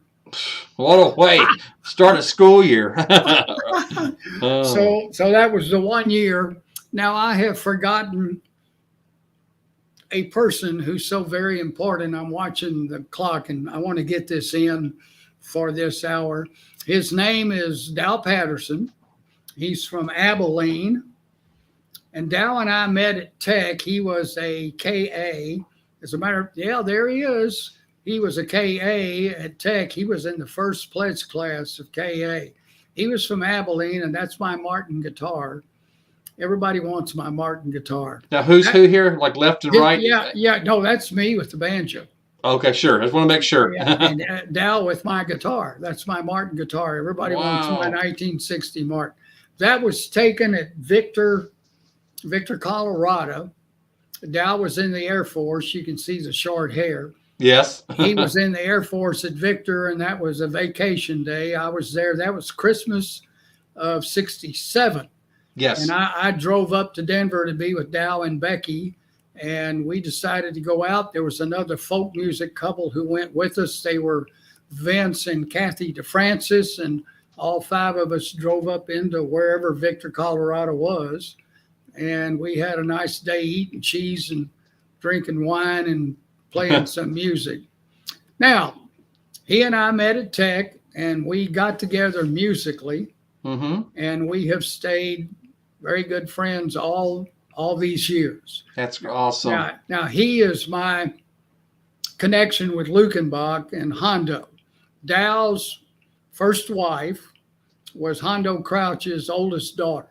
What a way start a school year. So that was the 1 year. Now I have forgotten a person who's so very important. I'm watching the clock, and I want to get this in for this hour. His name is Dow Patterson. He's from Abilene. And Dow and I met at Tech. He was a KA. As a matter of, there he is. He was a KA at Tech. He was in the first pledge class of KA. He was from Abilene, and that's my Martin guitar. Everybody wants my Martin guitar. Now, who here? Like left and right? Yeah. No, that's me with the banjo. Okay, sure. I just want to make sure. And Dow with my guitar. That's my Martin guitar. Everybody wants my 1960 Martin. That was taken at Victor, Colorado. Dow was in the Air Force. You can see the short hair. Yes. He was in the Air Force at Victor, and that was a vacation day. I was there. That was Christmas of '67. Yes. And I drove up to Denver to be with Dow and Becky, and we decided to go out. There was another folk music couple who went with us. They were Vince and Kathy DeFrancis, and all 5 of us drove up into wherever Victor, Colorado was. And we had a nice day eating cheese and drinking wine and playing some music. Now, he and I met at Tech, and we got together musically, and we have stayed very good friends all these years. That's awesome. Now he is my connection with Lukenbach and Hondo. Dow's first wife was Hondo Crouch's oldest daughter.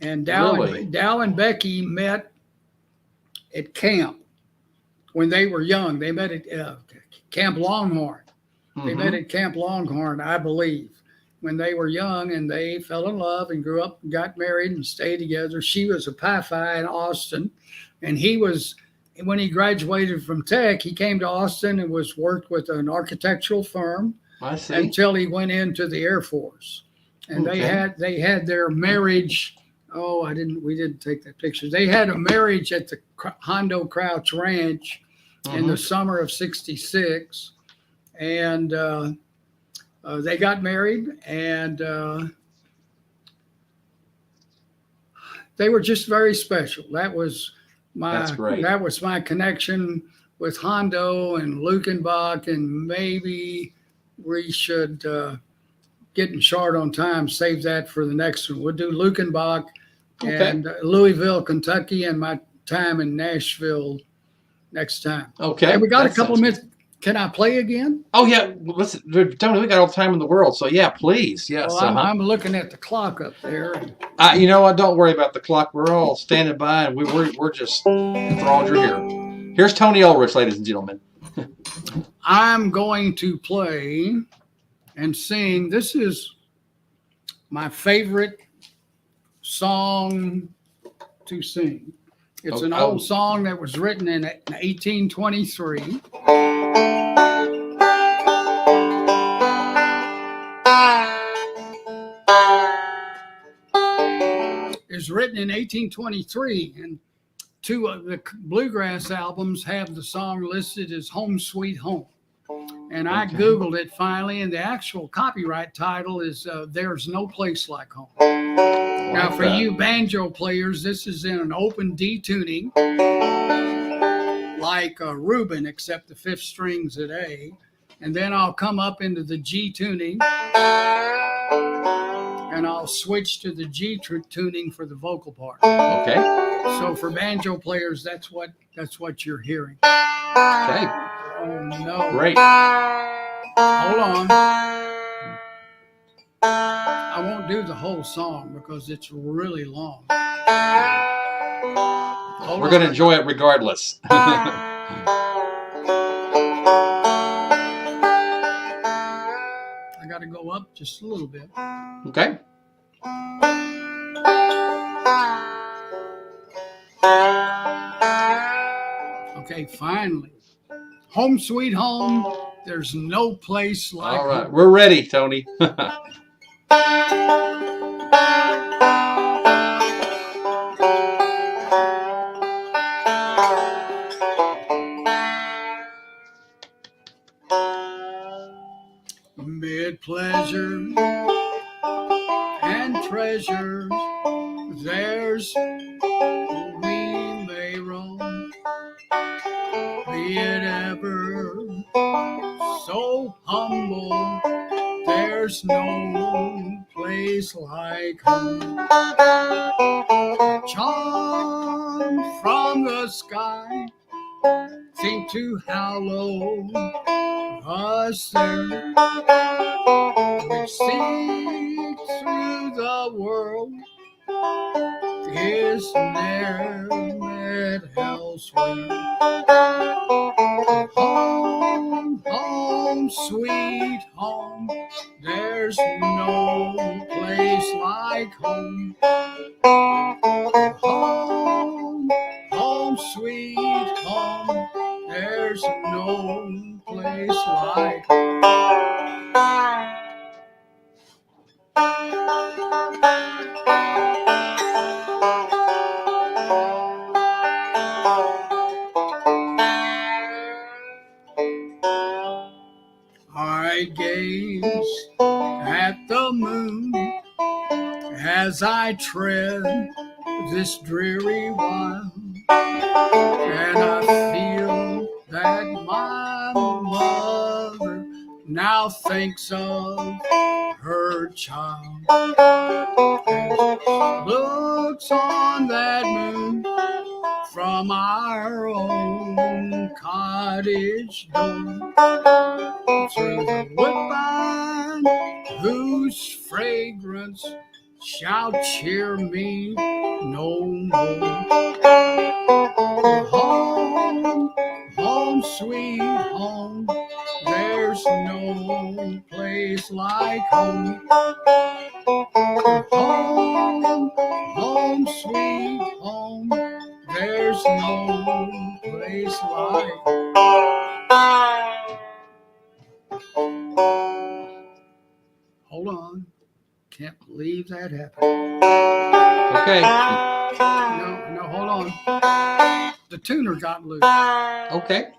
And Really? Dal and Becky met at camp when they were young. They met at Camp Longhorn. They met at Camp Longhorn, I believe, when they were young, and they fell in love and grew up and got married and stayed together. She was a Pi-Phi in Austin, and when he graduated from Tech, he came to Austin and worked with an architectural firm. I see. Until he went into the Air Force. And they had their marriage. Oh, we didn't take that picture. They had a marriage at the Hondo Crouch Ranch in the summer of '66. And they got married, and they were just very special. That's great. That was my connection with Hondo and Lukenbach, and maybe we should, getting short on time, save that for the next one. We'll do Lukenbach and Louisville, Kentucky, and my time in Nashville next time. Okay. And we got a couple of minutes. Can I play again? Oh, yeah. Listen, Tony, we got all the time in the world. So, yeah, please. Yes. Well, I'm looking at the clock up there. You know what? Don't worry about the clock. We're all standing by, and we're just enthralled you're here. Here's Tony Ullrich, ladies and gentlemen. I'm going to play and sing. This is my favorite song to sing. It's an old song that was written in 1823. It's written in 1823, and two of the Bluegrass albums have the song listed as Home Sweet Home. And I Googled it finally, and the actual copyright title is There's No Place Like Home. Now, for you banjo players, this is in an open D tuning, like Reuben, except the fifth string's at A. And then I'll come up into the G tuning, and I'll switch to the G tuning for the vocal part. Okay. So for banjo players, that's what you're hearing. Okay. Oh no. Great. Hold on. I won't do the whole song because it's really long. We're going to enjoy it regardless. I got to go up just a little bit. Okay. Okay, finally. Home Sweet Home, there's no place like All right, home. we're ready, Tony. Amid pleasure and treasures, there's we may roam, be it ever so humble, there's no place like home. Charm from the sky seem to hallow us there, which seek through the world is ne'er met elsewhere. Home, home, sweet home, there's no place like home. Home, home, sweet home, there's no place like home. I gaze at the moon as I tread this dreary wild, and I feel that my mother now thinks of her child, and looks on that moon from our own cottage door, through the woodbine whose fragrance shall cheer me no more. Home, home, sweet home. There's no place like home. Home, home, sweet home. There's no place like. Hold on. Can't believe that happened. Okay. No, hold on. The tuner got loose. Okay.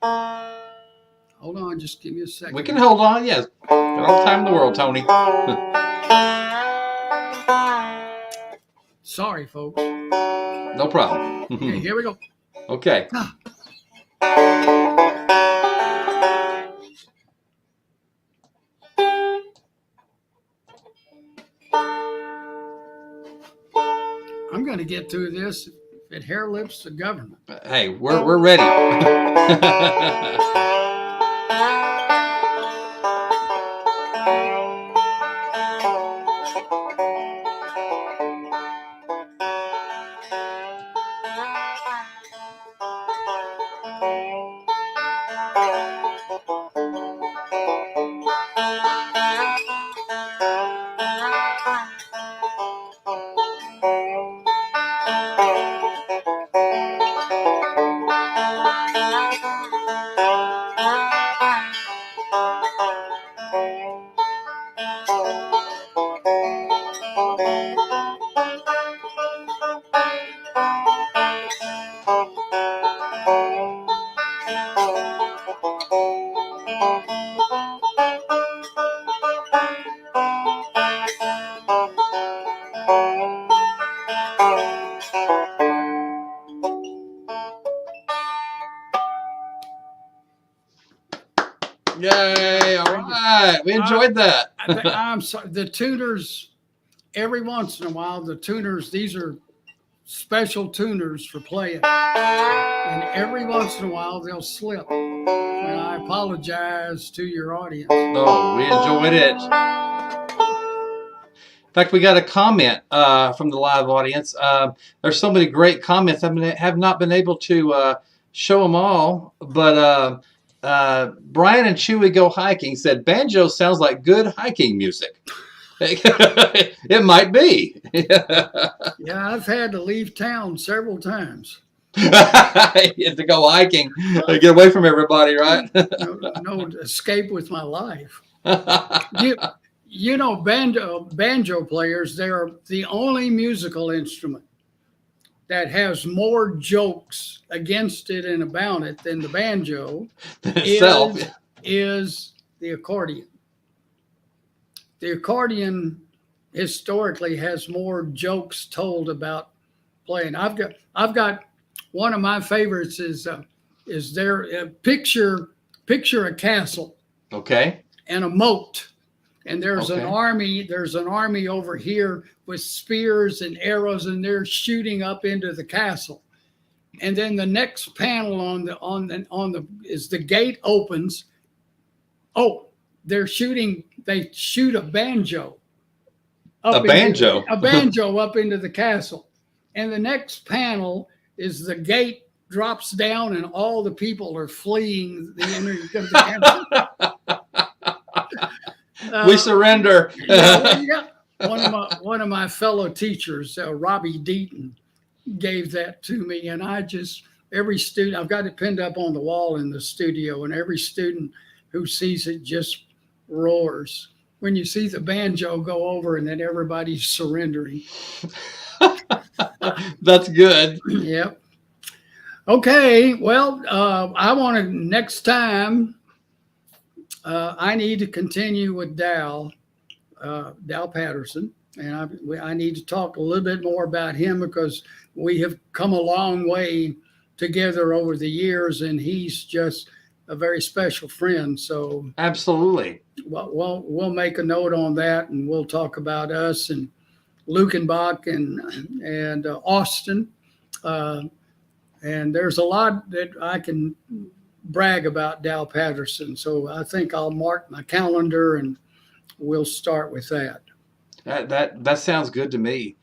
Hold on, just give me a second. We can hold on. Yes. Got all the time in the world, Tony. Sorry, folks. No problem. Okay, here we go. Okay. I'm going to get through this if it hair lips the government. Hey, we're ready. Yay! All right, we enjoyed that. I'm sorry. The tuners, every once in a while, the tuners, these are special tuners for playing. And every once in a while, they'll slip. And I apologize to your audience. No, we enjoyed it. In fact, we got a comment from the live audience. There's so many great comments. I have not been able to show them all, but Brian and Chewy Go Hiking said, banjo sounds like good hiking music. It might be. Yeah, I've had to leave town several times. To go hiking, get away from everybody, right? No escape with my life. You know, banjo players, they're the only musical instrument that has more jokes against it and about it than the banjo Itself is the accordion. The accordion historically has more jokes told about playing. I've got one of my favorites is there picture a castle, okay, and a moat, and there's Okay. an army over here with spears and arrows, and they're shooting up into the castle. And then the next panel on the is the gate opens. Oh, they shoot a banjo. A banjo Up into the castle. And the next panel is the gate drops down and all the people are fleeing the entry of the castle. We surrender. One of my fellow teachers, Robbie Deaton, gave that to me, and every student, I've got it pinned up on the wall in the studio, and every student who sees it just roars when you see the banjo go over and then everybody's surrendering. That's good. Yep. Okay. Well, I want to next time. I need to continue with Dal Patterson, and I need to talk a little bit more about him because we have come a long way together over the years, and he's just a very special friend. So absolutely, we'll make a note on that, and we'll talk about us and Lukenbach and Austin, and there's a lot that I can brag about Dal Patterson. So I think I'll mark my calendar and we'll start with that. That sounds good to me.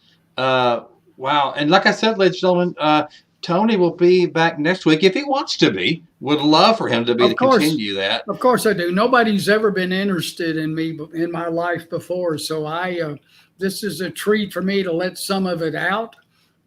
Wow. And like I said, ladies and gentlemen, Tony will be back next week if he wants to be. Would love for him to be to Of course, continue that. of course I do. Nobody's ever been interested in me in my life before, so this is a treat for me to let some of it out,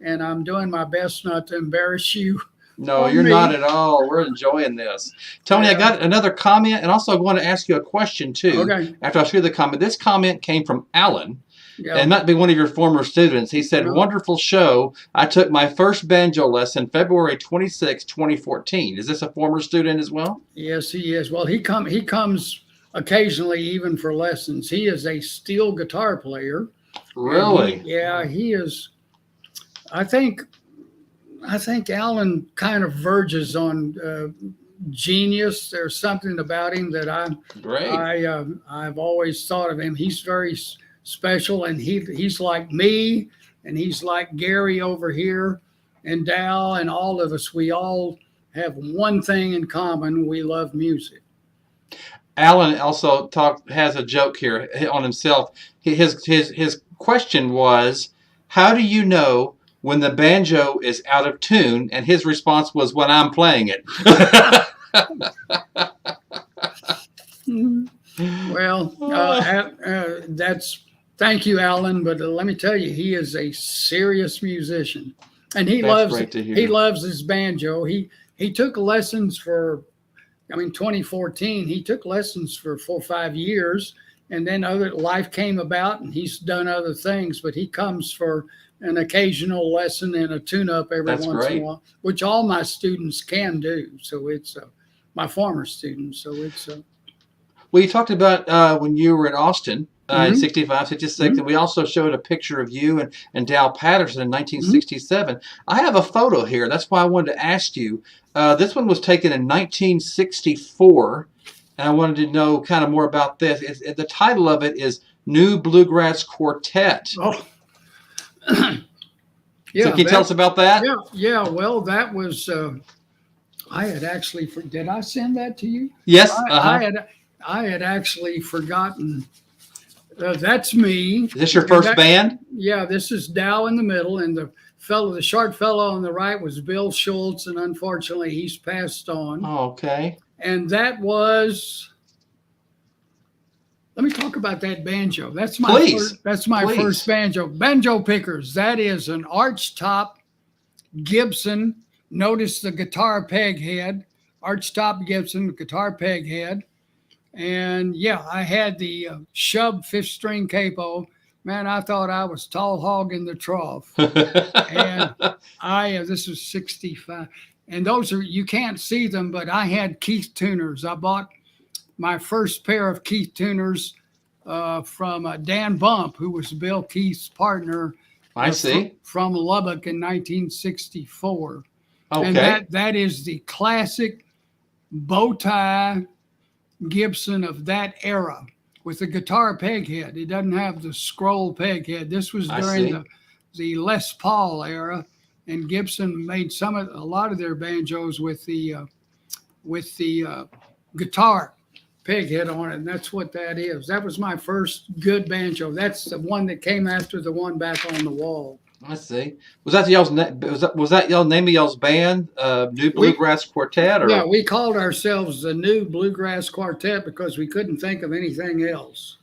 and I'm doing my best not to embarrass you No, on you're not me. at all. We're enjoying this. Tony, I Yeah. got another comment, and also I want to ask you a question too. Okay. After I show you the comment, this comment came from Alan. And Yeah. it might be one of your former students. He said, No. wonderful show. I took my first banjo lesson February 26, 2014. Is this a former student as well? Yes, he is. Well, he comes occasionally even for lessons. He is a steel guitar player, and Really? he is. I think I think Alan kind of verges on genius. There's something about him that Great. I've always thought of him. He's very special, and he's like me, and he's like Gary over here, and Dow, and all of us. We all have one thing in common: we love music. Alan also has a joke here on himself. His question was, how do you know when the banjo is out of tune? And his response was, when I'm playing it. Well, that's thank you, Alan. But let me tell you, he is a serious musician, and That's great to he hear. loves his banjo. He took lessons for, I mean, 2014. He took lessons for 4 or 5 years, and then other life came about, and he's done other things. But he comes for an occasional lesson and a tune-up every That's once in a great. while, which all my students can do. So it's my former students. So it's. Well, you talked about when you were in Austin in Mhm. 65, 66, Mhm. and we also showed a picture of you and Dal Patterson in Mhm. 1967. I have a photo here. That's why I wanted to ask you. This one was taken in 1964, and I wanted to know kind of more about this. The title of it is New Bluegrass Quartet. Oh, So yeah, can you tell us about that? yeah. Well, that was. I had actually. Did I send that to you? Yes. I had. I had actually forgotten. That's me, Is this your and first band? yeah, this is Dow in the middle, and the short fellow on the right was Bill Schultz, and unfortunately, he's passed on. Oh, okay. And that was. Let me talk about that banjo. That's my first. Please. That's my first Please. banjo. Banjo pickers. That is an arch top Gibson. Notice the guitar peg head, archtop Gibson guitar peg head, and yeah, I had the Shub fifth string capo. Man, I thought I was tall hog in the trough, and I this was 65, and those are you can't see them, but I had Keith tuners. I bought my first pair of Keith tuners from Dan Bump, who was Bill Keith's partner I see. from Lubbock in 1964. And Okay. that is the classic bow tie Gibson of that era with the guitar peg head. It doesn't have the scroll peg head. This was I during see. the Les Paul era, and Gibson made a lot of their banjos with the guitar peg head on it, and that's what that is. That was my first good banjo. That's the one that came after the one back on the wall. I see. Was that y'all's was that y'all name of y'all's band, New We Bluegrass Quartet, Yeah, or? we called ourselves the New Bluegrass Quartet because we couldn't think of anything else.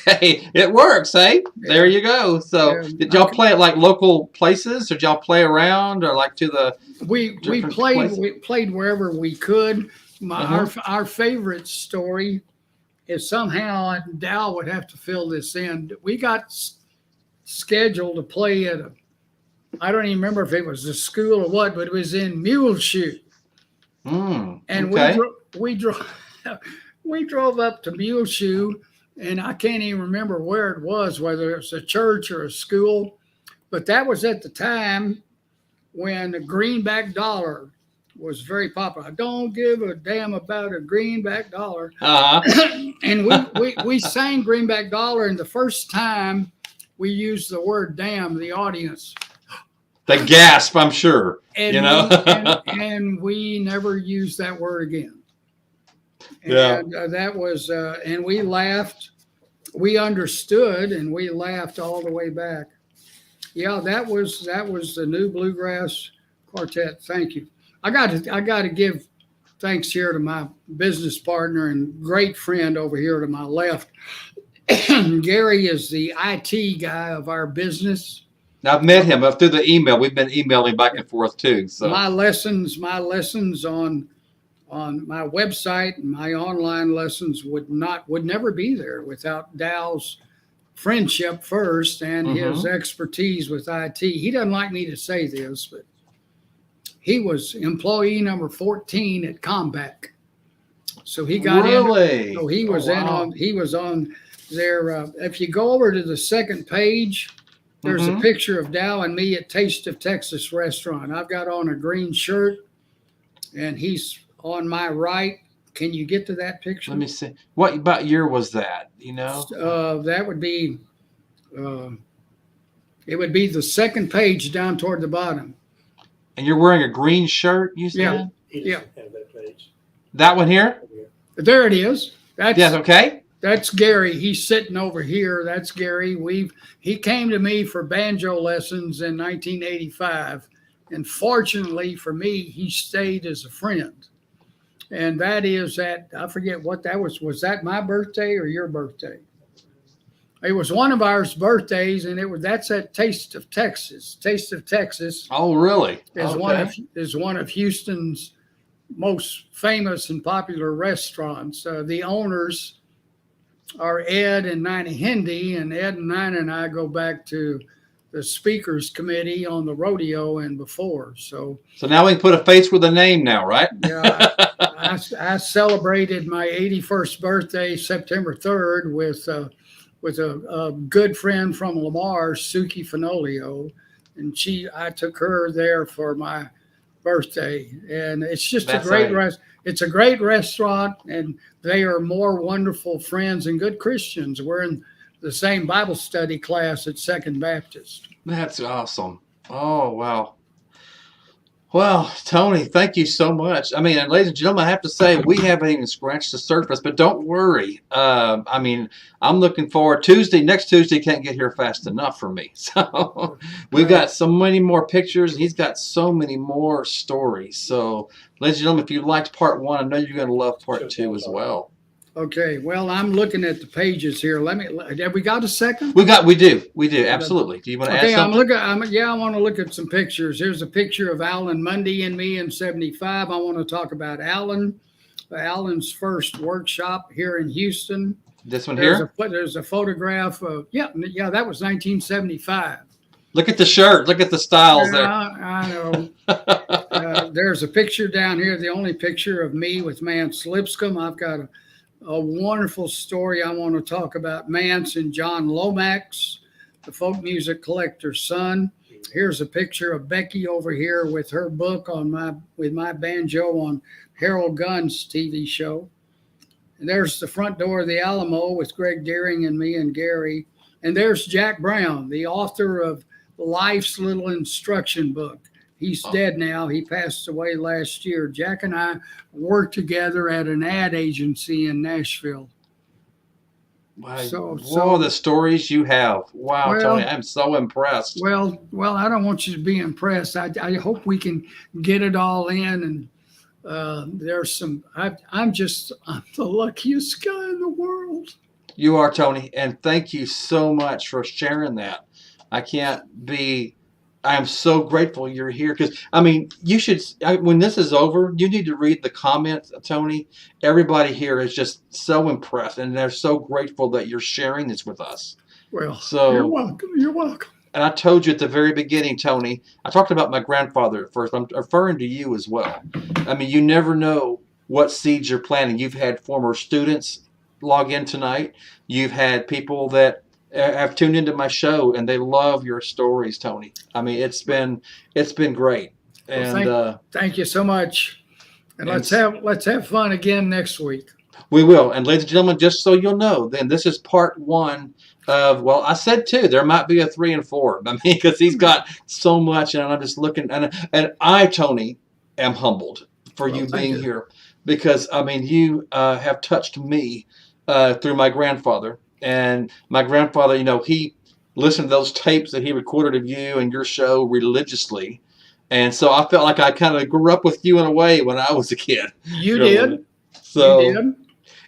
Hey, it works, hey? There Yeah, you go. So, yeah. did y'all play at like local places, or did y'all play around, or like to the We different played places? wherever we could. Uh-huh. Our favorite story is somehow, and Dow would have to fill this in. We got scheduled to play at I don't even remember if it was a school or what, but it was in Muleshoe, and Okay. we drove we drove up to Muleshoe, and I can't even remember where it was, whether it was a church or a school, but that was at the time when the greenback dollar was very popular. I don't give a damn about a greenback dollar. Uh-huh. And we sang Greenback Dollar, and the first time we used the word damn, the audience. The gasp, I'm sure. You And know? and we never used that word again. Yeah. And that was and we laughed. We understood, and we laughed all the way back. Yeah, that was the new bluegrass quartet. Thank you. I got to give thanks here to my business partner and great friend over here to my left. Gary is the IT guy of our business. Now, I've met him through the email. We've been emailing back and forth too. So My lessons on my website and my online lessons would never be there without Dow's friendship first and his expertise with IT. He doesn't like me to say this, but he was employee number 14 at Comback. So he got really? in. So he was he was on there. If you go over to the second page, there's a picture of Dow and me at Taste of Texas restaurant. I've got on a green shirt and he's on my right. Can you get to that picture? Let me see. What about year was that? You know? That would be, it would be the second page down toward the bottom. And you're wearing a green shirt, you said? Yeah. That one here? There it is. Yes, okay. That's Gary. He's sitting over here. That's Gary. He came to me for banjo lessons in 1985. And fortunately for me, he stayed as a friend. And that is I forget what that was. Was that my birthday or your birthday? It was one of our birthdays, and that's at Taste of Texas. Taste of Texas. Oh, really? Is one of Houston's most famous and popular restaurants. The owners are Ed and Nina Hindi, and Ed and Nina and I go back to the speakers committee on the rodeo and before. So now we can put a face with a name now, right? Yeah, I celebrated my 81st birthday September 3rd with a good friend from Lamar, Suki Fenolio, and I took her there for my birthday, and it's just it's a great restaurant, and they are more wonderful friends and good Christians. We're in the same Bible study class at Second Baptist. That's awesome. Oh, wow. Well, Tony, thank you so much. I mean, ladies and gentlemen, I have to say we haven't even scratched the surface, but don't worry. I mean, I'm looking forward. Next Tuesday can't get here fast enough for me. So we've got so many more pictures. He's got so many more stories. So, ladies and gentlemen, if you liked part one, I know you're going to love part two as well. Okay, well, I'm looking at the pages here. Have we got a second? We do, absolutely. Do you want to add something? I want to look at some pictures. Here's a picture of Alan Mundy and me in 75. I want to talk about Alan's first workshop here in Houston. This one here? There's a photograph of, that was 1975. Look at the shirt. Look at the styles there. I know. There's a picture down here, the only picture of me with Mance Lipscomb. I've got a wonderful story I want to talk about Mance and John Lomax, the folk music collector's son. Here's a picture of Becky over here with her book with my banjo on Harold Gunn's TV show. And there's the front door of the Alamo with Greg Deering and me and Gary. And there's Jack Brown, the author of Life's Little Instruction Book. He's dead now. He passed away last year. Jack and I worked together at an ad agency in Nashville. Wow. The stories you have. Wow, Tony, I'm so impressed. Well, I don't want you to be impressed. I hope we can get it all in. And there's some, I'm the luckiest guy in the world. You are, Tony. And thank you so much for sharing that. I am so grateful you're here because, I mean, you should, when this is over, you need to read the comments, Tony. Everybody here is just so impressed and they're so grateful that you're sharing this with us. Well, you're welcome. You're welcome. And I told you at the very beginning, Tony, I talked about my grandfather at first. I'm referring to you as well. I mean, you never know what seeds you're planting. You've had former students log in tonight. You've had people that have tuned into my show and they love your stories, Tony. I mean, it's been great. And thank you so much. And let's have fun again next week. We will. And ladies and gentlemen, just so you'll know, then this is part one of, well, I said 2. There might be a 3 and 4. I mean, because he's got so much, and I'm just looking, and I, Tony, am humbled for you being here because, I mean, you have touched me through my grandfather. And my grandfather, you know, he listen to those tapes that he recorded of you and your show religiously. And so I felt like I kind of grew up with you in a way when I was a kid. You did. You So, did.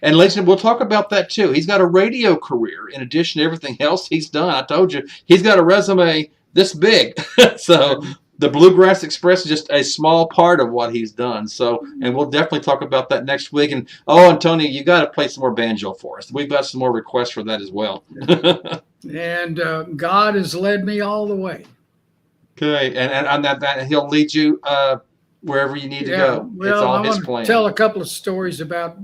and listen, we'll talk about that too. He's got a radio career in addition to everything else he's done. I told you, he's got a resume this big. So the Bluegrass Express is just a small part of what he's done. So, and we'll definitely talk about that next week. And and Tony, you got to play some more banjo for us. We've got some more requests for that as well. And God has led me all the way. Okay, and on that he'll lead you wherever you need to go. Well, It's all I his want plan. to tell a couple of stories about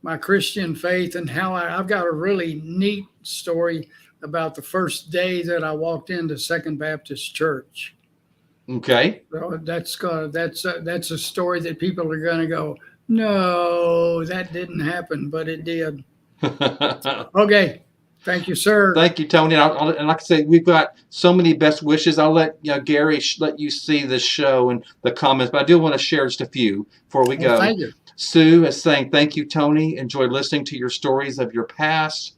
my Christian faith and how I've got a really neat story about the first day that I walked into Second Baptist Church. Okay. So that's a story that people are going to go, no, that didn't happen, but it did. Okay. Thank you, sir. Thank you, Tony. And like I said, we've got so many best wishes. I'll let Gary let you see the show and the comments, but I do want to share just a few before we go. Thank you. Sue is saying, thank you, Tony. Enjoyed listening to your stories of your past.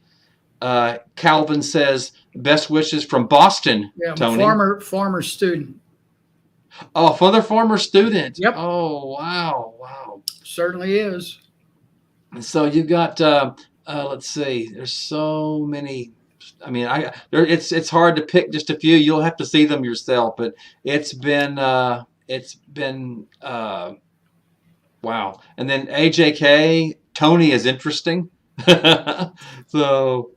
Calvin says, best wishes from Boston, Tony. Former student. Oh, former student. Yep. Oh, wow. Certainly is. So you got, let's see, there's so many. I mean, it's hard to pick just a few. You'll have to see them yourself, but it's been wow. And then AJK, Tony is interesting. So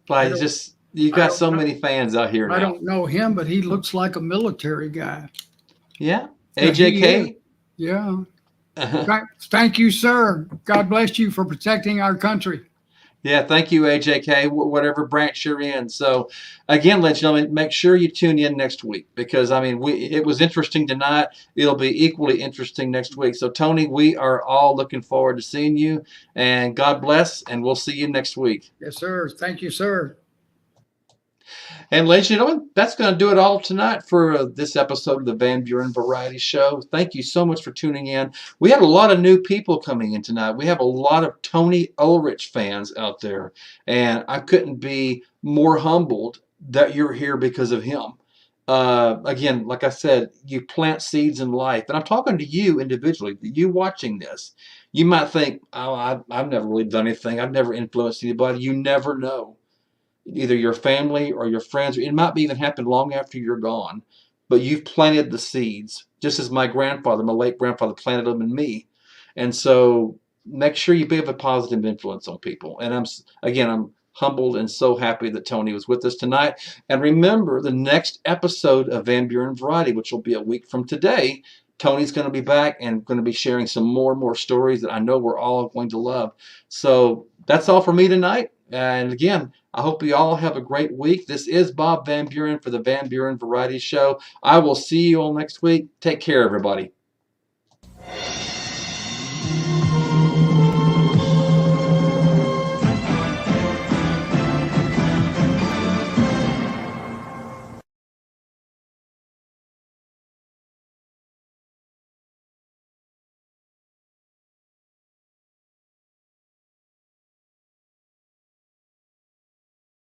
you got so many fans out here now. I don't know him, but he looks like a military guy. Yeah, AJK. Yeah. Thank you, sir. God bless you for protecting our country. Yeah, thank you, AJK, whatever branch you're in. So, again, ladies and gentlemen, make sure you tune in next week because, I mean, it was interesting tonight. It'll be equally interesting next week. So, Tony, we are all looking forward to seeing you, and God bless, and we'll see you next week. Yes, sir. Thank you, sir. And ladies and gentlemen, that's going to do it all tonight for this episode of the Van Buren Variety Show. Thank you so much for tuning in. We had a lot of new people coming in tonight. We have a lot of Tony Ullrich fans out there. And I couldn't be more humbled that you're here because of him. Again, like I said, you plant seeds in life. And I'm talking to you individually, you watching this. You might think, oh, I've never really done anything. I've never influenced anybody. You never know. Either your family or your friends, it might be even happen long after you're gone, but you've planted the seeds, just as my late grandfather planted them in me. And so make sure you be of a positive influence on people. And I'm humbled and so happy that Tony was with us tonight. And remember, the next episode of Van Buren Variety, which will be a week from today, Tony's going to be back and going to be sharing some more stories that I know we're all going to love. So that's all for me tonight. And again, I hope you all have a great week. This is Bob Van Buren for the Van Buren Variety Show. I will see you all next week. Take care, everybody.